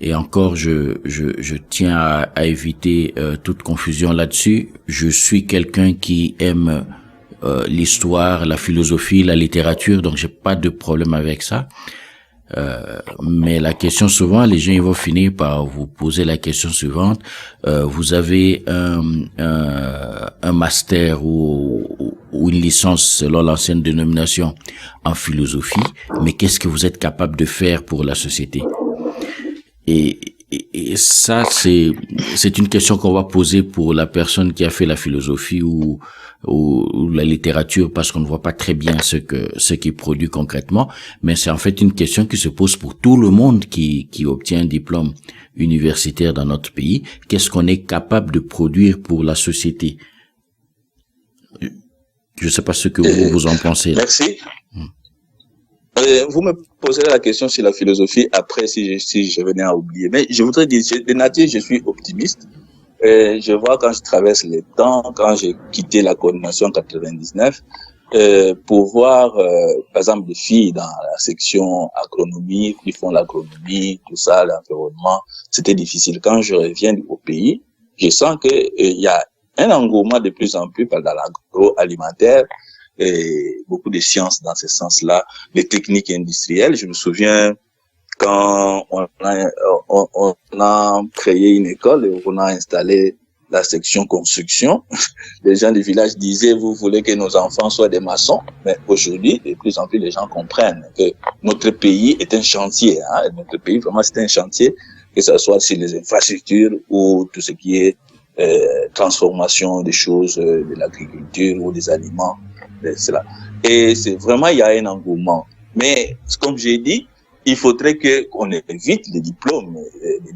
Et encore, je tiens à éviter toute confusion là-dessus. Je suis quelqu'un qui aime l'histoire, la philosophie, la littérature, donc j'ai pas de problème avec ça. Mais la question souvent, les gens ils vont finir par vous poser la question suivante. Vous avez un master ou une licence selon l'ancienne dénomination en philosophie, mais qu'est-ce que vous êtes capable de faire pour la société? Et ça, c'est une question qu'on va poser pour la personne qui a fait la philosophie ou la littérature, parce qu'on ne voit pas très bien ce qui produit concrètement, mais c'est en fait une question qui se pose pour tout le monde qui obtient un diplôme universitaire dans notre pays. Qu'est-ce qu'on est capable de produire pour la société? Je ne sais pas ce que vous en pensez. Merci. Vous me poserez la question sur la philosophie après si je venais à oublier. Mais je voudrais dire, de nature, je suis optimiste. Je vois quand je traverse les temps, quand j'ai quitté la coordination en 99, pour voir, par exemple, des filles dans la section agronomie, qui font l'agronomie, tout ça, l'environnement, c'était difficile. Quand je reviens au pays, je sens que il y a un engouement de plus en plus dans l'agroalimentaire et beaucoup de sciences dans ce sens-là, les techniques industrielles. Je me souviens quand on a créé une école et on a installé la section construction, les gens du village disaient, vous voulez que nos enfants soient des maçons, mais aujourd'hui, de plus en plus, les gens comprennent que notre pays est un chantier, hein. Notre pays, vraiment, c'est un chantier, que ce soit sur les infrastructures ou tout ce qui est transformation des choses, de l'agriculture ou des aliments, cela. Et c'est vraiment, il y a un engouement. Mais, comme j'ai dit, il faudrait qu'on évite les diplômes,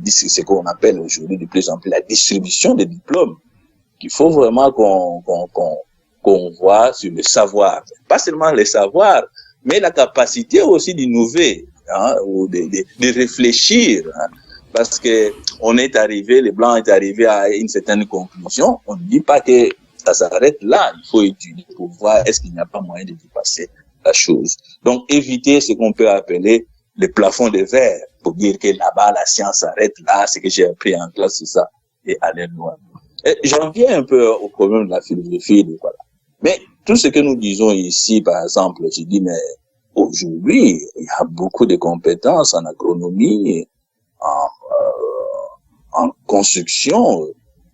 ce qu'on appelle aujourd'hui de plus en plus la distribution des diplômes, qu'il faut vraiment qu'on voit sur le savoir. Pas seulement le savoir, mais la capacité aussi d'innover, hein, ou de réfléchir, hein, parce que on est arrivé, les Blancs est arrivé à une certaine conclusion. On ne dit pas que ça s'arrête là. Il faut étudier pour voir est-ce qu'il n'y a pas moyen de dépasser la chose. Donc, éviter ce qu'on peut appeler le plafond de verre pour dire que là-bas, la science s'arrête là, ce que j'ai appris en classe, c'est ça, et aller loin. J'en viens un peu au problème de la philosophie, voilà. Mais tout ce que nous disons ici, par exemple, je dis, mais aujourd'hui, il y a beaucoup de compétences en agronomie, en construction,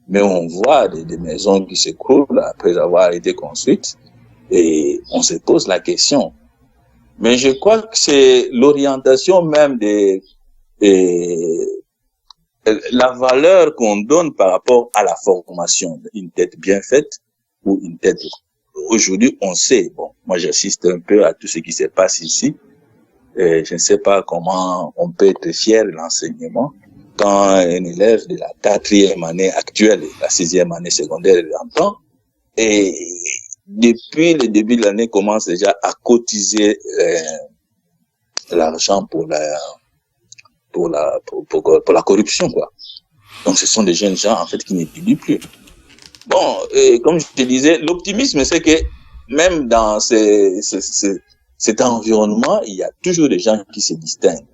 mais on voit des maisons qui s'écroulent après avoir été construites, et on se pose la question. Mais je crois que c'est l'orientation même la valeur qu'on donne par rapport à la formation. Une tête bien faite ou une tête... Aujourd'hui, on sait, bon, moi j'assiste un peu à tout ce qui se passe ici, et je ne sais pas comment on peut être fier de l'enseignement quand un élève de la 4e année actuelle, la 6e année secondaire entend, et depuis le début de l'année commence déjà à cotiser l'argent pour la corruption, quoi. Donc ce sont des jeunes gens en fait qui n'étudient plus. Bon, comme je te disais, l'optimisme c'est que même dans cet environnement, il y a toujours des gens qui se distinguent.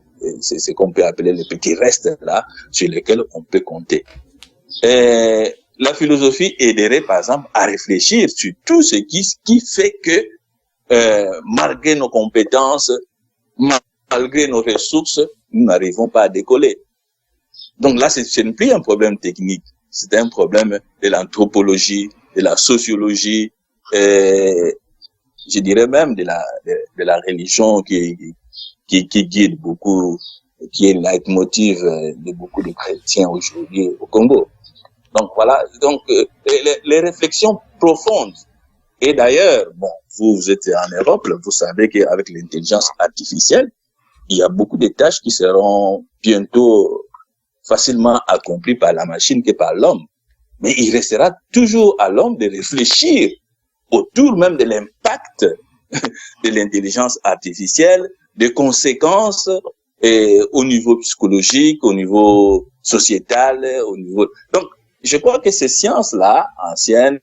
C'est ce qu'on peut appeler les petits restes là sur lesquels on peut compter. La philosophie aiderait, par exemple, à réfléchir sur tout ce qui fait que, malgré nos compétences, malgré nos ressources, nous n'arrivons pas à décoller. Donc là, ce n'est plus un problème technique, c'est un problème de l'anthropologie, de la sociologie, je dirais même de la religion qui guide beaucoup, qui est le leitmotiv de beaucoup de chrétiens aujourd'hui au Congo. Donc voilà, donc les réflexions profondes. Et d'ailleurs, bon, vous êtes en Europe, vous savez qu'avec l'intelligence artificielle, il y a beaucoup de tâches qui seront bientôt facilement accomplies par la machine que par l'homme. Mais il restera toujours à l'homme de réfléchir autour même de l'impact de l'intelligence artificielle, des conséquences au niveau psychologique, au niveau sociétal, au niveau... Donc, je crois que ces sciences-là, anciennes,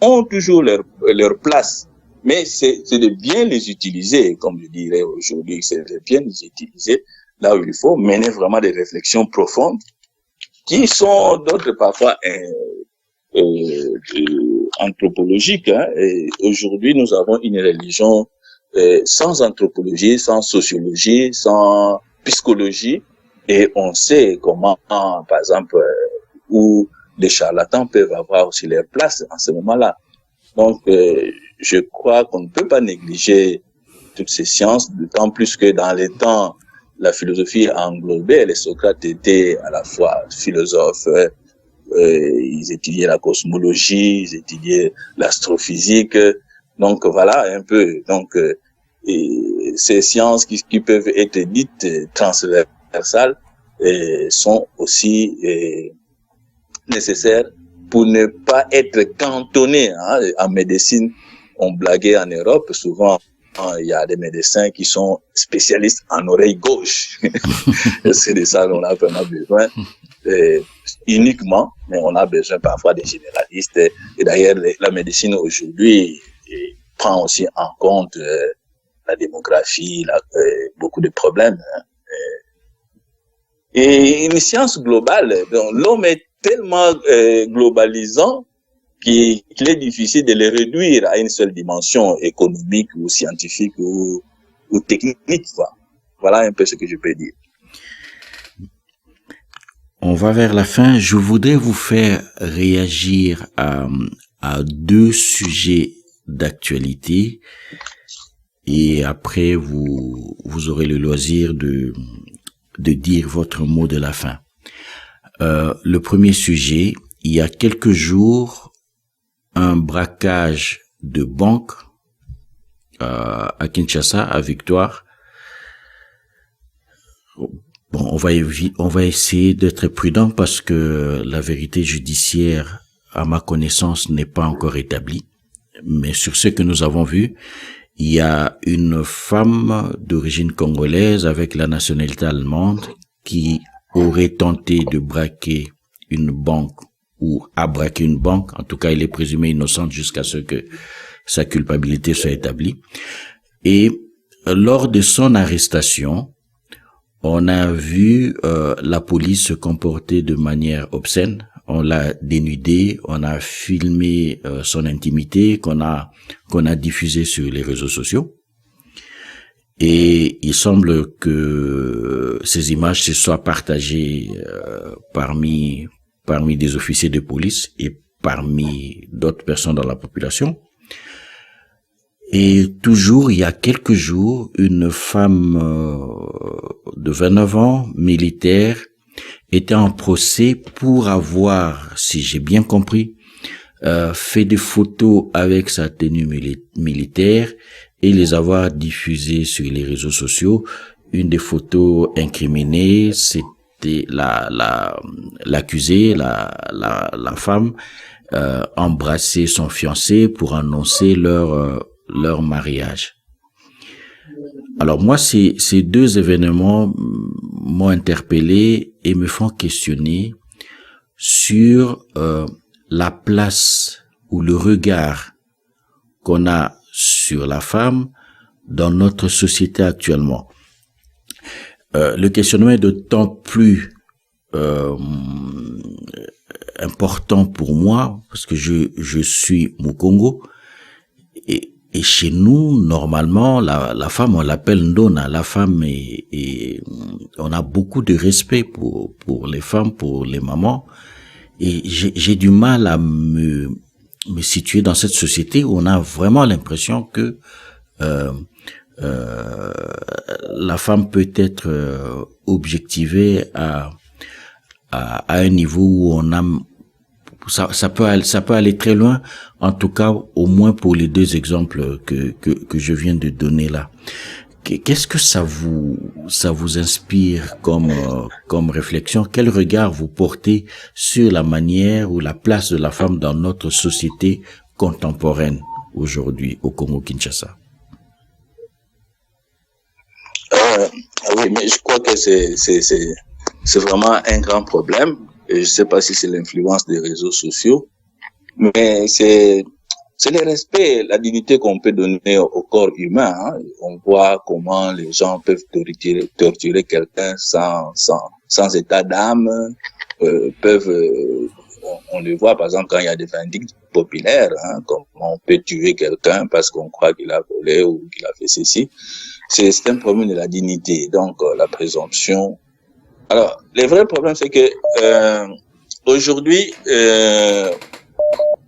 ont toujours leur place. Mais c'est de bien les utiliser, comme je dirais aujourd'hui, c'est de bien les utiliser là où il faut, mener vraiment des réflexions profondes, qui sont d'autres parfois anthropologiques. Hein. Et aujourd'hui, nous avons une religion sans anthropologie, sans sociologie, sans psychologie, et on sait comment, par exemple, où les charlatans peuvent avoir aussi leur place en ce moment-là. Donc, je crois qu'on ne peut pas négliger toutes ces sciences, d'autant plus que dans les temps, la philosophie a englobé, les Socrates étaient à la fois philosophes, ils étudiaient la cosmologie, ils étudiaient l'astrophysique, donc voilà un peu. Donc, ces sciences qui peuvent être dites transversales sont aussi nécessaires pour ne pas être cantonné. Hein. En médecine, on blaguait en Europe, souvent il y a des médecins qui sont spécialistes en oreille gauche. C'est de ça qu'on a vraiment besoin, uniquement, mais on a besoin parfois des généralistes. Et d'ailleurs, la médecine aujourd'hui prend aussi en compte la démographie, beaucoup de problèmes. Hein. Et une science globale, donc l'homme est tellement globalisant qu'il est difficile de le réduire à une seule dimension économique ou scientifique ou technique, quoi. Voilà un peu ce que je peux dire. On va vers la fin. Je voudrais vous faire réagir à deux sujets d'actualité et après vous aurez le loisir de dire votre mot de la fin. Le premier sujet, il y a quelques jours, un braquage de banque à Kinshasa, à Victoire. Bon, on va essayer d'être prudent parce que la vérité judiciaire, à ma connaissance, n'est pas encore établie. Mais sur ce que nous avons vu, il y a une femme d'origine congolaise avec la nationalité allemande qui aurait tenté de braquer une banque ou a braqué une banque. En tout cas, elle est présumée innocente jusqu'à ce que sa culpabilité soit établie. Et lors de son arrestation, on a vu la police se comporter de manière obscène. On l'a dénudé, on a filmé son intimité qu'on a diffusé sur les réseaux sociaux. Et il semble que ces images se soient partagées parmi des officiers de police et parmi d'autres personnes dans la population. Et toujours, il y a quelques jours, une femme de 29 ans, militaire, était en procès pour avoir, si j'ai bien compris, fait des photos avec sa tenue militaire et les avoir diffusées sur les réseaux sociaux. Une des photos incriminées, c'était l'accusée, la femme, embrasser son fiancé pour annoncer leur mariage. Alors moi, ces deux événements m'ont interpellé et me font questionner sur la place ou le regard qu'on a sur la femme dans notre société actuellement. Le questionnement est d'autant plus important pour moi parce que je suis Mukongo et chez nous, normalement, la femme, on l'appelle Ndona. La femme et on a beaucoup de respect pour les femmes, pour les mamans. Et j'ai du mal à me situer dans cette société où on a vraiment l'impression que la femme peut être objectivée à un niveau où on a ça peut aller très loin, en tout cas au moins pour les deux exemples que je viens de donner là. Qu'est-ce que ça vous inspire comme réflexion? Quel regard vous portez sur la manière ou la place de la femme dans notre société contemporaine aujourd'hui au Congo-Kinshasa? Oui, mais je crois que c'est vraiment un grand problème. Et je ne sais pas si c'est l'influence des réseaux sociaux, mais c'est le respect, la dignité qu'on peut donner au corps humain. Hein. On voit comment les gens peuvent torturer quelqu'un sans état d'âme, on le voit par exemple quand il y a des vindictes populaires, hein, comment on peut tuer quelqu'un parce qu'on croit qu'il a volé ou qu'il a fait ceci. C'est un problème de la dignité, donc la présomption. Alors, le vrai problème, c'est que aujourd'hui,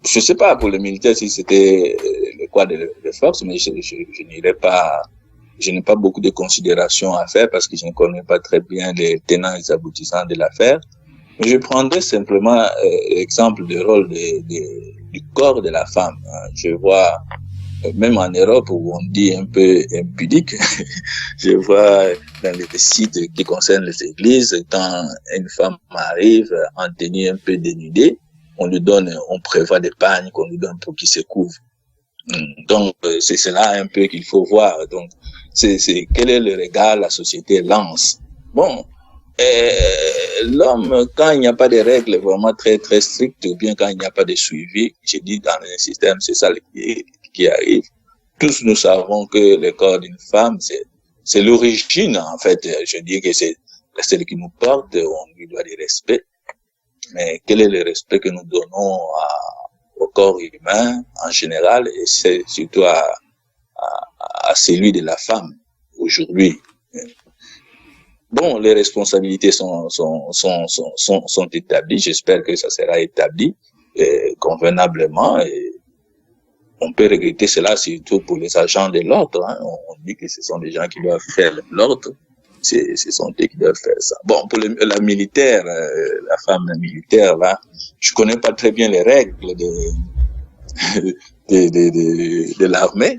je sais pas pour les militaires si c'était le quoi de force, mais je n'irai pas, je n'ai pas beaucoup de considérations à faire parce que je ne connais pas très bien les tenants et les aboutissants de l'affaire. Mais je prendrai simplement l'exemple du rôle du corps de la femme. Hein. Je vois même en Europe où on dit un peu impudique, je vois dans les sites qui concernent les églises, quand une femme arrive en tenue un peu dénudée, on prévoit des pagnes qu'on lui donne pour qu'il se couvre. Donc, c'est cela un peu qu'il faut voir. Donc, quel est le regard la société lance. Bon, l'homme, quand il n'y a pas de règles vraiment très, très strictes, ou bien quand il n'y a pas de suivi, j'ai dit dans le système, c'est ça qui arrive. tous nous savons que le corps d'une femme, c'est l'origine, en fait. Je dis que c'est celle qui nous porte, on lui doit du respect. Mais quel est le respect que nous donnons au corps humain en général, et c'est surtout à celui de la femme aujourd'hui? Bon, les responsabilités sont établies. J'espère que ça sera établi convenablement. Et on peut regretter cela surtout pour les agents de l'ordre. Hein. On dit que ce sont des gens qui doivent faire l'ordre. Ce sont eux qui doivent faire ça. Bon, pour la militaire, la femme militaire, là, je connais pas très bien les règles de l'armée.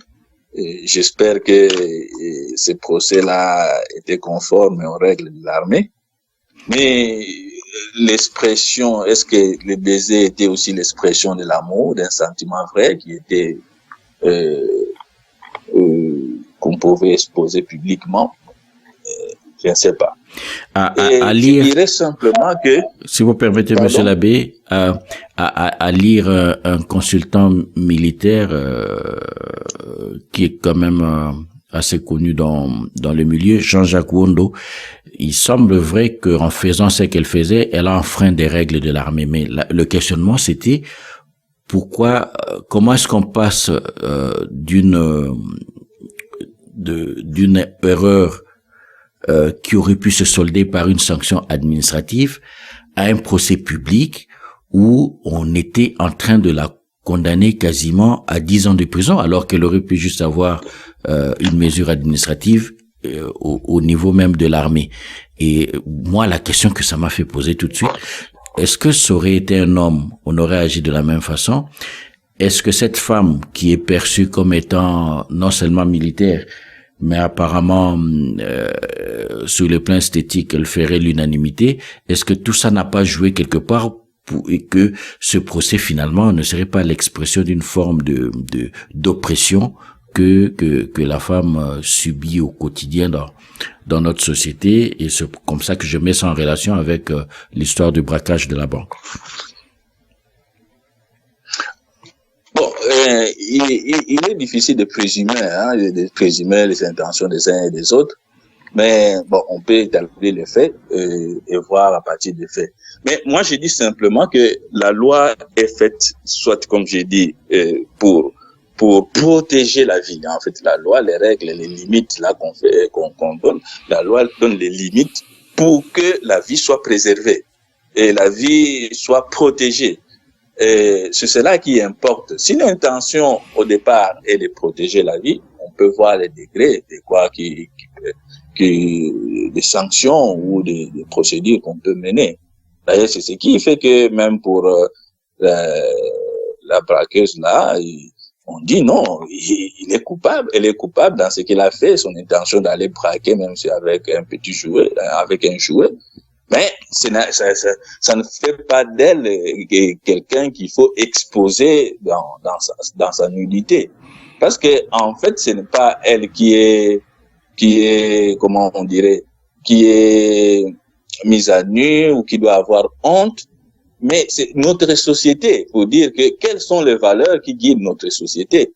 J'espère que ce procès-là était conforme aux règles de l'armée. Mais l'expression, est-ce que le baiser était aussi l'expression de l'amour, d'un sentiment vrai qui était qu'on pouvait exposer publiquement? Je ne sais pas. À lire, je dirais simplement que... Si vous permettez, pardon? Monsieur l'abbé, à lire un consultant militaire qui est quand même assez connu dans le milieu, Jean-Jacques Wondo, il semble vrai qu'en faisant ce qu'elle faisait, elle a enfreint des règles de l'armée. Mais le questionnement, c'était pourquoi, comment est-ce qu'on passe d'une erreur qui aurait pu se solder par une sanction administrative à un procès public où on était en train de la condamner quasiment à 10 ans de prison, alors qu'elle aurait pu juste avoir une mesure administrative au niveau même de l'armée. Et moi, la question que ça m'a fait poser tout de suite, est-ce que ça aurait été un homme, on aurait agi de la même façon? Est-ce que cette femme qui est perçue comme étant non seulement militaire, mais apparemment sur le plan esthétique, elle ferait l'unanimité, est-ce que tout ça n'a pas joué quelque part et que ce procès finalement ne serait pas l'expression d'une forme d'oppression que la femme subit au quotidien dans notre société, et c'est comme ça que je mets ça en relation avec l'histoire du braquage de la banque. Bon, il est difficile de présumer les intentions des uns et des autres, mais bon, on peut établir les faits et voir à partir des faits. Mais moi, je dis simplement que la loi est faite, soit comme j'ai dit, pour protéger la vie. En fait, la loi, les règles, les limites là qu'on donne, la loi donne les limites pour que la vie soit préservée et la vie soit protégée. C'est cela qui importe. Si l'intention au départ est de protéger la vie, on peut voir les degrés de quoi des sanctions ou des procédures qu'on peut mener. D'ailleurs, c'est ce qui fait que même pour la braqueuse là, on dit non, il est coupable, elle est coupable dans ce qu'il a fait, son intention d'aller braquer, même si avec un petit jouet, avec un jouet. Mais ça ne fait pas d'elle quelqu'un qu'il faut exposer dans sa nudité. Parce que, en fait, ce n'est pas elle qui est, comment on dirait, qui est mise à nu ou qui doit avoir honte, mais c'est notre société, pour dire que quelles sont les valeurs qui guident notre société.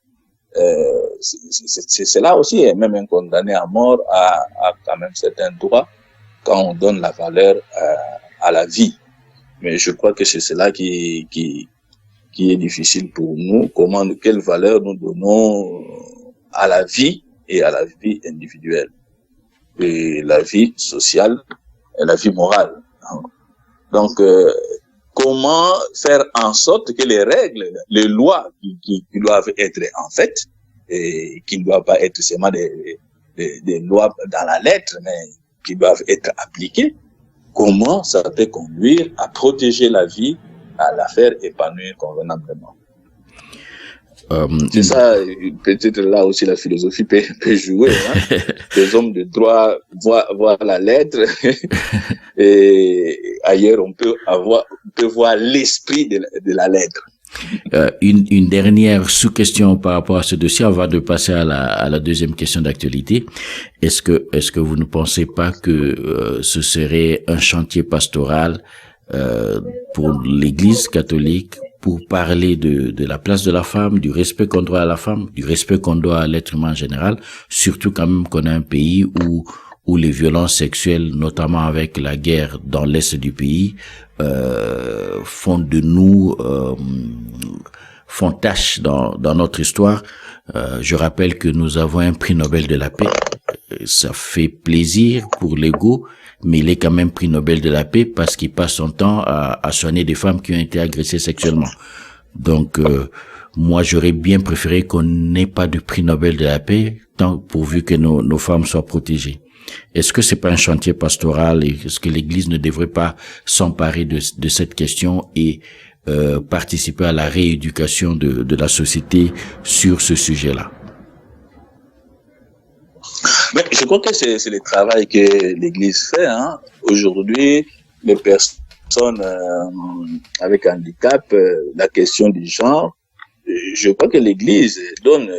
C'est là aussi, même un condamné à mort a quand même certains droits quand on donne la valeur à la vie. Mais je crois que c'est cela qui est difficile pour nous. Quelle valeur nous donnons à la vie et à la vie individuelle, et la vie sociale et la vie morale. Donc, comment faire en sorte que les règles, les lois qui doivent être en fait, et qui ne doivent pas être seulement des lois dans la lettre, mais qui doivent être appliquées, comment ça peut conduire à protéger la vie, à la faire épanouir convenablement. C'est ça, peut-être là aussi la philosophie peut jouer. Hein. Les hommes de droit voient la lettre et ailleurs on peut voir l'esprit de la lettre. Une dernière sous-question par rapport à ce dossier avant de passer à la deuxième question d'actualité. Est-ce que vous ne pensez pas que ce serait un chantier pastoral pour l'Église catholique, pour parler de la place de la femme, du respect qu'on doit à la femme, du respect qu'on doit à l'être humain en général, surtout quand même qu'on a un pays où les violences sexuelles, notamment avec la guerre dans l'est du pays, font de nous font tache dans notre histoire. Je rappelle que nous avons un prix Nobel de la paix. Ça fait plaisir pour l'ego, mais il est quand même prix Nobel de la paix parce qu'il passe son temps à soigner des femmes qui ont été agressées sexuellement. Donc, moi, j'aurais bien préféré qu'on n'ait pas de prix Nobel de la paix, tant pourvu que nos femmes soient protégées. Est-ce que c'est pas un chantier pastoral et est-ce que l'Église ne devrait pas s'emparer de cette question et participer à la rééducation de la société sur ce sujet-là? Mais je crois que c'est le travail que l'Église fait. Aujourd'hui, les personnes avec handicap, la question du genre, je crois que l'Église donne.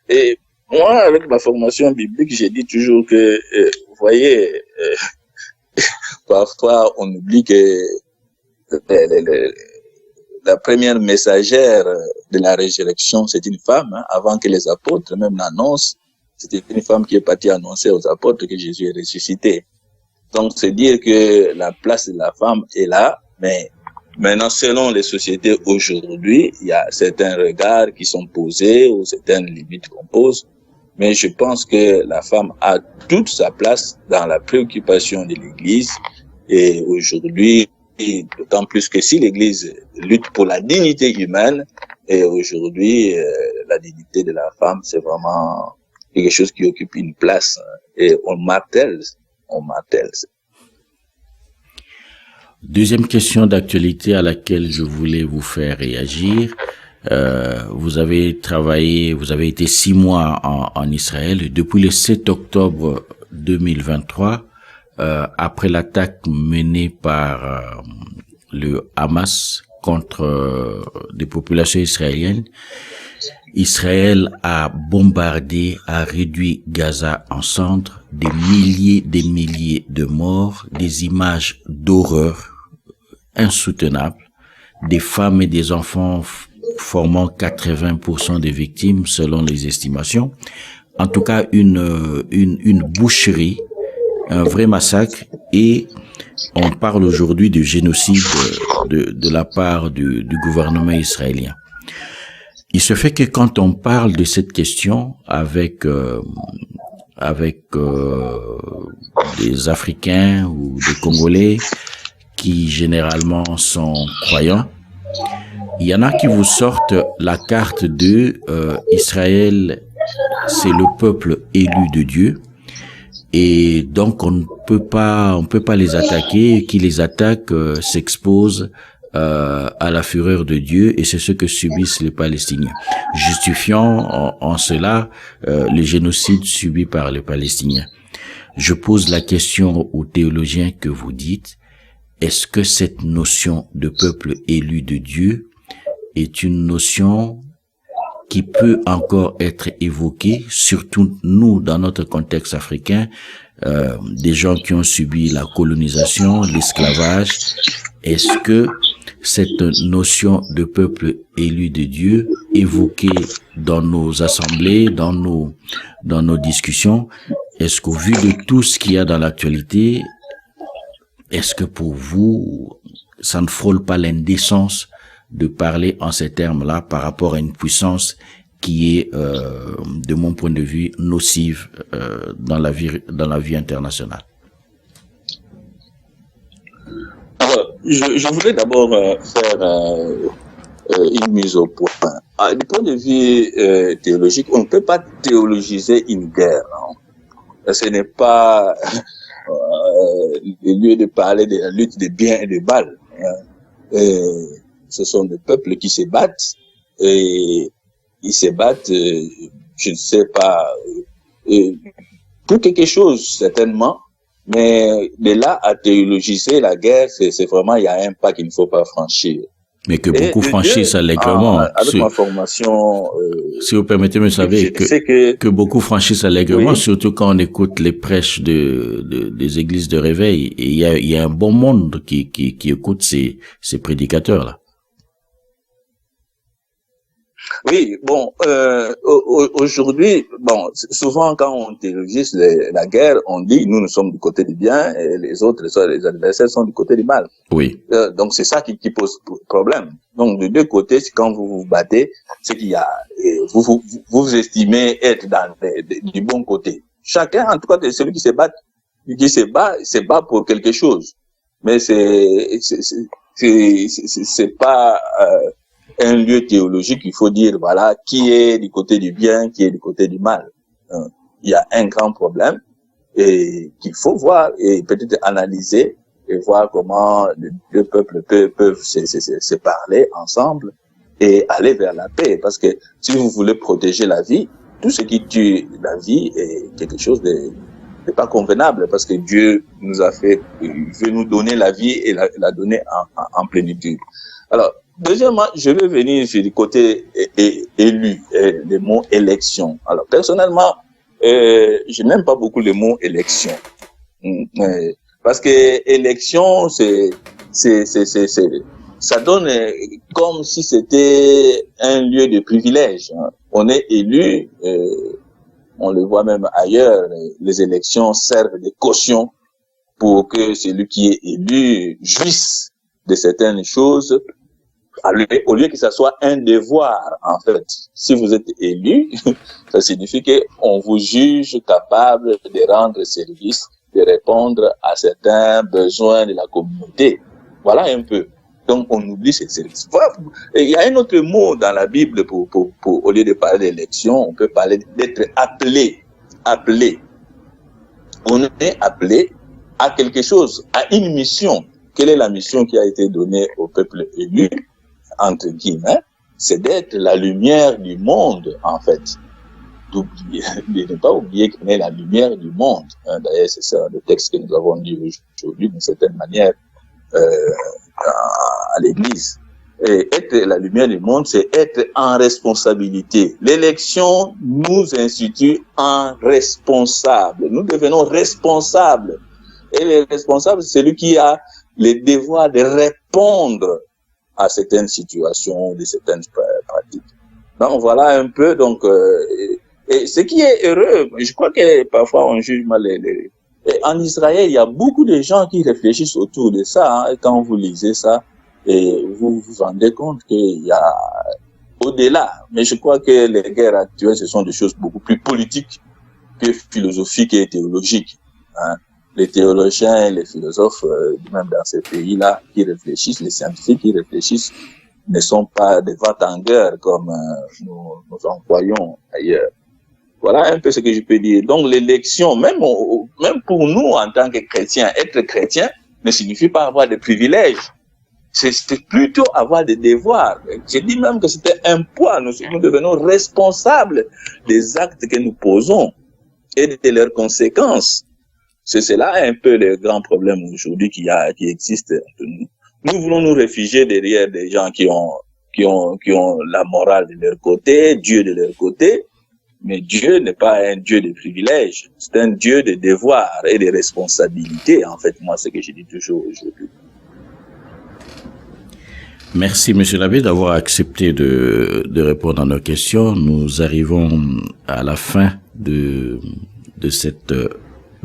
Et moi, avec ma formation biblique, j'ai dit toujours que, vous voyez, parfois on oublie que la première messagère de la résurrection, c'est une femme, avant que les apôtres même l'annoncent. C'était une femme qui est partie annoncer aux apôtres que Jésus est ressuscité. Donc, c'est dire que la place de la femme est là, mais maintenant, selon les sociétés aujourd'hui, il y a certains regards qui sont posés ou certaines limites qu'on pose. Mais je pense que la femme a toute sa place dans la préoccupation de l'Église. Et aujourd'hui, d'autant plus que si l'Église lutte pour la dignité humaine, et aujourd'hui, la dignité de la femme, c'est vraiment quelque chose qui occupe une place. Et on martèle. Deuxième question d'actualité à laquelle je voulais vous faire réagir. Vous avez été 6 mois en Israël. Depuis le 7 octobre 2023, après l'attaque menée par le Hamas contre des populations israéliennes, Israël a bombardé, a réduit Gaza en cendres, des milliers de morts, des images d'horreur insoutenables, des femmes et des enfants formant 80% des victimes selon les estimations. En tout cas, une boucherie, un vrai massacre, et on parle aujourd'hui de génocide de la part du gouvernement israélien. Il se fait que quand on parle de cette question avec des Africains ou des Congolais qui généralement sont croyants, il y en a qui vous sortent la carte de Israël, c'est le peuple élu de Dieu, et donc on ne peut pas les attaquer, qui les attaque s'expose à la fureur de Dieu, et c'est ce que subissent les Palestiniens, justifiant en cela le génocide subi par les Palestiniens. Je pose la question aux théologiens que vous dites, est-ce que cette notion de peuple élu de Dieu est une notion qui peut encore être évoquée, surtout nous dans notre contexte africain, des gens qui ont subi la colonisation, l'esclavage? Est-ce que cette notion de peuple élu de Dieu, évoquée dans nos assemblées, dans nos discussions, est-ce qu'au vu de tout ce qu'il y a dans l'actualité, est-ce que pour vous, ça ne frôle pas l'indécence de parler en ces termes-là par rapport à une puissance qui est, de mon point de vue, nocive dans la vie internationale? Alors, je voulais d'abord faire une mise au point. Du point de vue théologique, on ne peut pas théologiser une guerre. Ce n'est pas le lieu de parler de la lutte des biens et des balles. Ce sont des peuples qui se battent, et ils se battent, je ne sais pas, pour quelque chose certainement, mais de là à théologiser la guerre, c'est vraiment, il y a un pas qu'il ne faut pas franchir. Mais que beaucoup franchissent allègrement. Avec ma formation, si vous permettez de me savoir que beaucoup franchissent allègrement, oui, surtout quand on écoute les prêches des églises de réveil. Et il y a un bon monde qui écoute ces prédicateurs-là. Oui, bon, aujourd'hui, bon, souvent quand on théologise la guerre, on dit nous sommes du côté du bien et les autres, les adversaires sont du côté du mal. Oui. Donc c'est ça qui pose problème. Donc de deux côtés, quand vous vous battez, c'est qu'il y a, vous estimez être du bon côté. Chacun, en tout cas, celui qui se bat, se bat pour quelque chose. Mais c'est pas un lieu théologique, il faut dire, voilà, qui est du côté du bien, qui est du côté du mal. Il y a un grand problème et qu'il faut voir et peut-être analyser et voir comment les deux peuples peuvent se parler ensemble et aller vers la paix. Parce que si vous voulez protéger la vie, tout ce qui tue la vie est quelque chose de pas convenable, parce que Dieu nous a fait, il veut nous donner la vie et la donner en plénitude. Alors, deuxièmement, je vais venir sur le côté élu, le mot élection. Alors, personnellement, je n'aime pas beaucoup le mot élection. Parce que élection, ça donne comme si c'était un lieu de privilège. On est élu, on le voit même ailleurs, les élections servent de caution pour que celui qui est élu jouisse de certaines choses, au lieu que ça soit un devoir, en fait. Si vous êtes élu, ça signifie qu'on vous juge capable de rendre service, de répondre à certains besoins de la communauté. Voilà un peu. Donc, on oublie ces services. Voilà. Il y a un autre mot dans la Bible au lieu de parler d'élection, on peut parler d'être appelé. Appelé. On est appelé à quelque chose, à une mission. Quelle est la mission qui a été donnée au peuple élu, entre guillemets? C'est d'être la lumière du monde, en fait. De ne pas oublier qu'on est la lumière du monde. D'ailleurs, c'est ça le texte que nous avons lu aujourd'hui, d'une certaine manière, à l'église. Et être la lumière du monde, c'est être en responsabilité. L'élection nous institue en responsable. Nous devenons responsables. Et le responsable, c'est celui qui a le devoir de répondre à certaines situations, de certaines pratiques. Donc voilà un peu, donc, et ce qui est heureux, je crois que parfois on juge mal en Israël, il y a beaucoup de gens qui réfléchissent autour de ça, et quand vous lisez ça, et vous vous rendez compte qu'il y a au-delà. Mais je crois que les guerres actuelles, ce sont des choses beaucoup plus politiques que philosophiques et théologiques. Les théologiens et les philosophes, même dans ces pays-là, qui réfléchissent, les scientifiques qui réfléchissent, ne sont pas des va-t-en-guerre comme nous en croyons ailleurs. Voilà un peu ce que je peux dire. Donc l'élection, même pour nous en tant que chrétiens, être chrétien ne signifie pas avoir des privilèges. C'est plutôt avoir des devoirs. Je dis même que c'était un poids. Nous devenons responsables des actes que nous posons et de leurs conséquences. C'est là un peu le grand problème aujourd'hui qui existe entre nous. Nous voulons nous réfugier derrière des gens qui ont la morale de leur côté, Dieu de leur côté. Mais Dieu n'est pas un Dieu de privilèges, c'est un Dieu de devoirs et de responsabilités, en fait, moi, c'est ce que je dis toujours aujourd'hui. Merci, Monsieur l'abbé, d'avoir accepté de répondre à nos questions. Nous arrivons à la fin de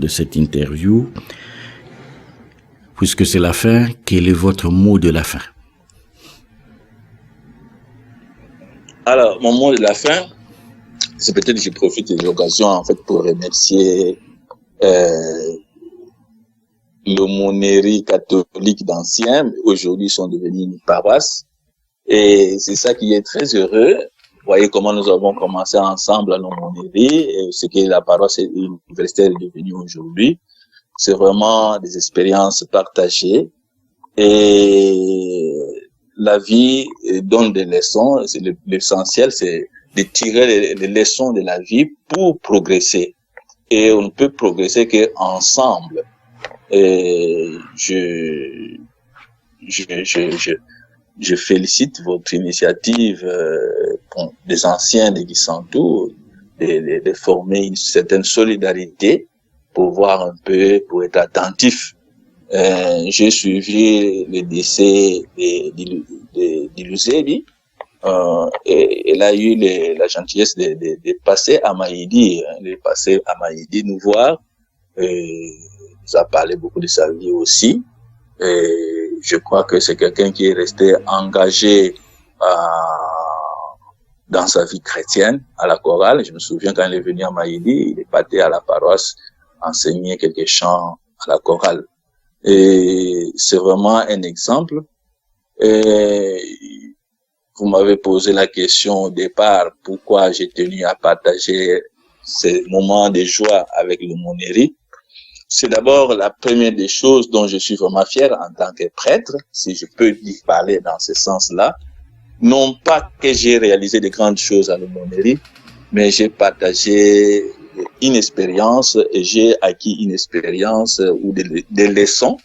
cette interview. Puisque c'est la fin, quel est votre mot de la fin? Alors, mon mot de la fin, c'est peut-être que je profite de l'occasion en fait pour remercier l'aumônerie catholique d'Ancien. Aujourd'hui, sont devenus une paroisse. Et c'est ça qui est très heureux. Vous voyez comment nous avons commencé ensemble à l'aumônerie et ce que la paroisse universitaire est devenue aujourd'hui. C'est vraiment des expériences partagées. Et la vie donne des leçons. C'est l'essentiel, c'est de tirer les leçons de la vie pour progresser. Et on ne peut progresser qu'ensemble. Et je félicite votre initiative des anciens de Gisantou de former une certaine solidarité pour voir un peu, pour être attentif. J'ai suivi le décès d'Ilusebi. Et elle a eu la gentillesse de passer à Maïdi, de passer à Maïdi nous voir. Nous a parlé beaucoup de sa vie aussi. Et je crois que c'est quelqu'un qui est resté engagé dans sa vie chrétienne à la chorale. Je me souviens quand il est venu à Maïdi, il est parti à la paroisse enseigner quelques chants à la chorale. Et c'est vraiment un exemple. Et vous m'avez posé la question au départ, pourquoi j'ai tenu à partager ces moments de joie avec l'aumônerie. C'est d'abord la première des choses dont je suis vraiment fier en tant que prêtre, si je peux y parler dans ce sens-là. Non pas que j'ai réalisé de grandes choses à l'aumônerie, mais j'ai partagé une expérience et j'ai acquis une expérience ou des leçons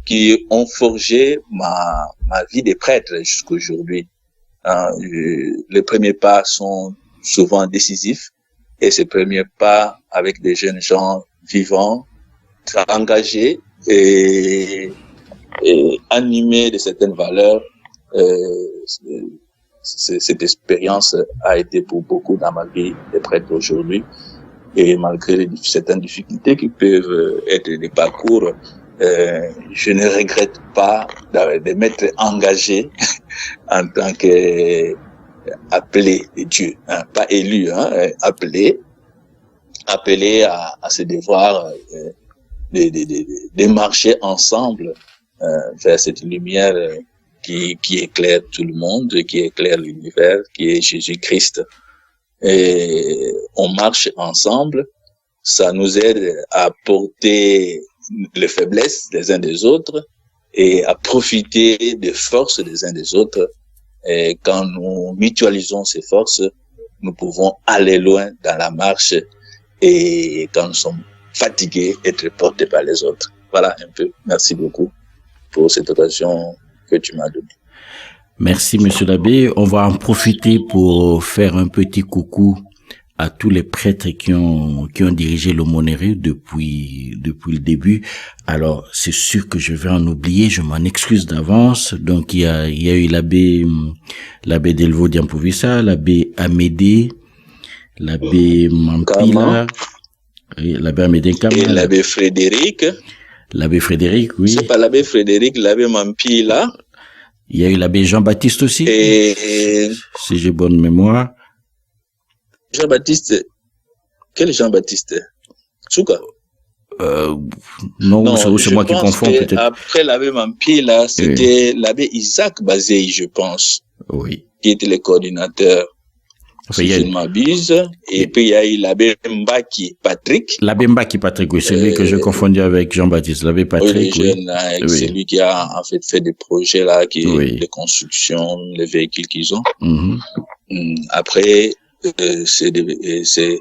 qui ont forgé ma vie de prêtre jusqu'aujourd'hui. Les premiers pas sont souvent décisifs et ces premiers pas avec des jeunes gens vivants, engagés et animés de certaines valeurs. Cette expérience a été pour beaucoup dans ma vie de prêtre aujourd'hui. Et malgré certaines difficultés qui peuvent être des parcours, je ne regrette pas de m'être engagé en tant qu'appelé de Dieu, hein, pas élu, hein, appelé à ce devoir de marcher ensemble vers cette lumière qui éclaire tout le monde, qui éclaire l'univers, qui est Jésus-Christ. Et on marche ensemble, ça nous aide à porter les faiblesses des uns des autres et à profiter des forces des uns des autres. Et quand nous mutualisons ces forces, nous pouvons aller loin dans la marche et quand nous sommes fatigués, être portés par les autres. Voilà un peu. Merci beaucoup pour cette occasion que tu m'as donnée. Merci, monsieur l'abbé. On va en profiter pour faire un petit coucou à tous les prêtres qui ont dirigé l'aumônerie depuis le début. Alors, c'est sûr que je vais en oublier, je m'en excuse d'avance. Donc, il y a eu l'abbé Delvaux Diampovissa, l'abbé Amédée, l'abbé Mampila, l'abbé Amédée Kama, et l'abbé Frédéric. L'abbé Frédéric, oui. C'est pas l'abbé Frédéric, l'abbé Mampila. Il y a eu l'abbé Jean-Baptiste aussi, et si j'ai bonne mémoire. Jean-Baptiste, quel Jean-Baptiste? Souka? Non, c'est moi qui confonds peut-être. Après l'abbé Mampila, c'était l'abbé Isaac Bazei, je pense. Oui. Qui était le coordinateur. Si je ne m'abuse. Et puis il y a eu l'abbé Mbaki Patrick. L'abbé Mbaki Patrick, oui, c'est lui que je confondis avec Jean-Baptiste. L'abbé Patrick, oui. C'est lui qui a en fait des projets là, de construction, les véhicules qu'ils ont. Après, je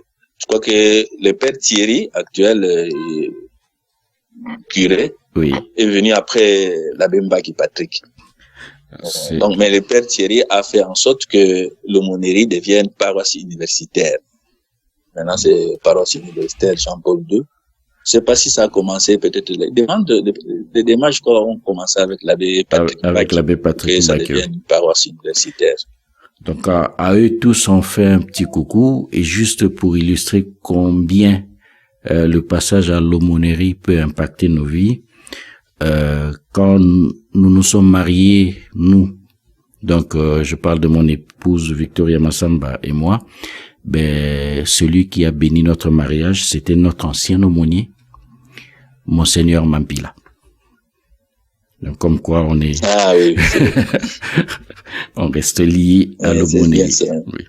crois que le père Thierry, actuel curé, est venu après l'abbé Mbaki Patrick. Donc, mais le père Thierry a fait en sorte que l'aumônerie devienne paroisse universitaire. Maintenant, c'est paroisse universitaire Jean-Paul II. Je sais pas si ça a commencé, peut-être, les démarches ont commencé avec l'abbé Patrick. Avec l'abbé Patrick. Que ça devienne une paroisse universitaire. Donc, à eux tous, on fait un petit coucou, et juste pour illustrer combien le passage à l'aumônerie peut impacter nos vies, quand nous nous sommes mariés, donc je parle de mon épouse Victoria Massamba et moi, celui qui a béni notre mariage, c'était notre ancien aumônier, Monseigneur Mampila. Donc comme quoi on est, on reste lié à l'aumônerie. Oui.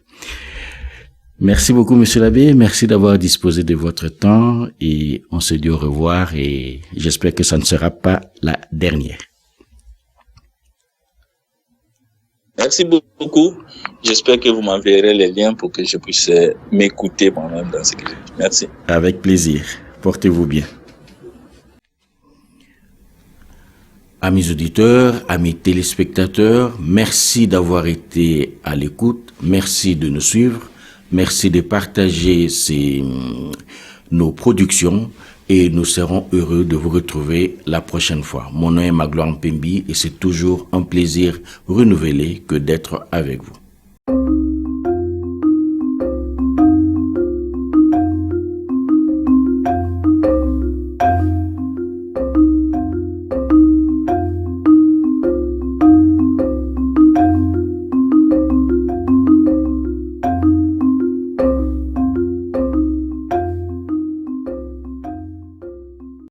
Merci beaucoup, monsieur l'abbé. Merci d'avoir disposé de votre temps et on se dit au revoir et j'espère que ça ne sera pas la dernière. Merci beaucoup. J'espère que vous m'enverrez les liens pour que je puisse m'écouter moi-même dans ce que je dis. Merci. Avec plaisir. Portez-vous bien. Amis auditeurs, amis téléspectateurs, merci d'avoir été à l'écoute. Merci de nous suivre. Merci de partager nos productions et nous serons heureux de vous retrouver la prochaine fois. Mon nom est Magloire Mpembi et c'est toujours un plaisir renouvelé que d'être avec vous.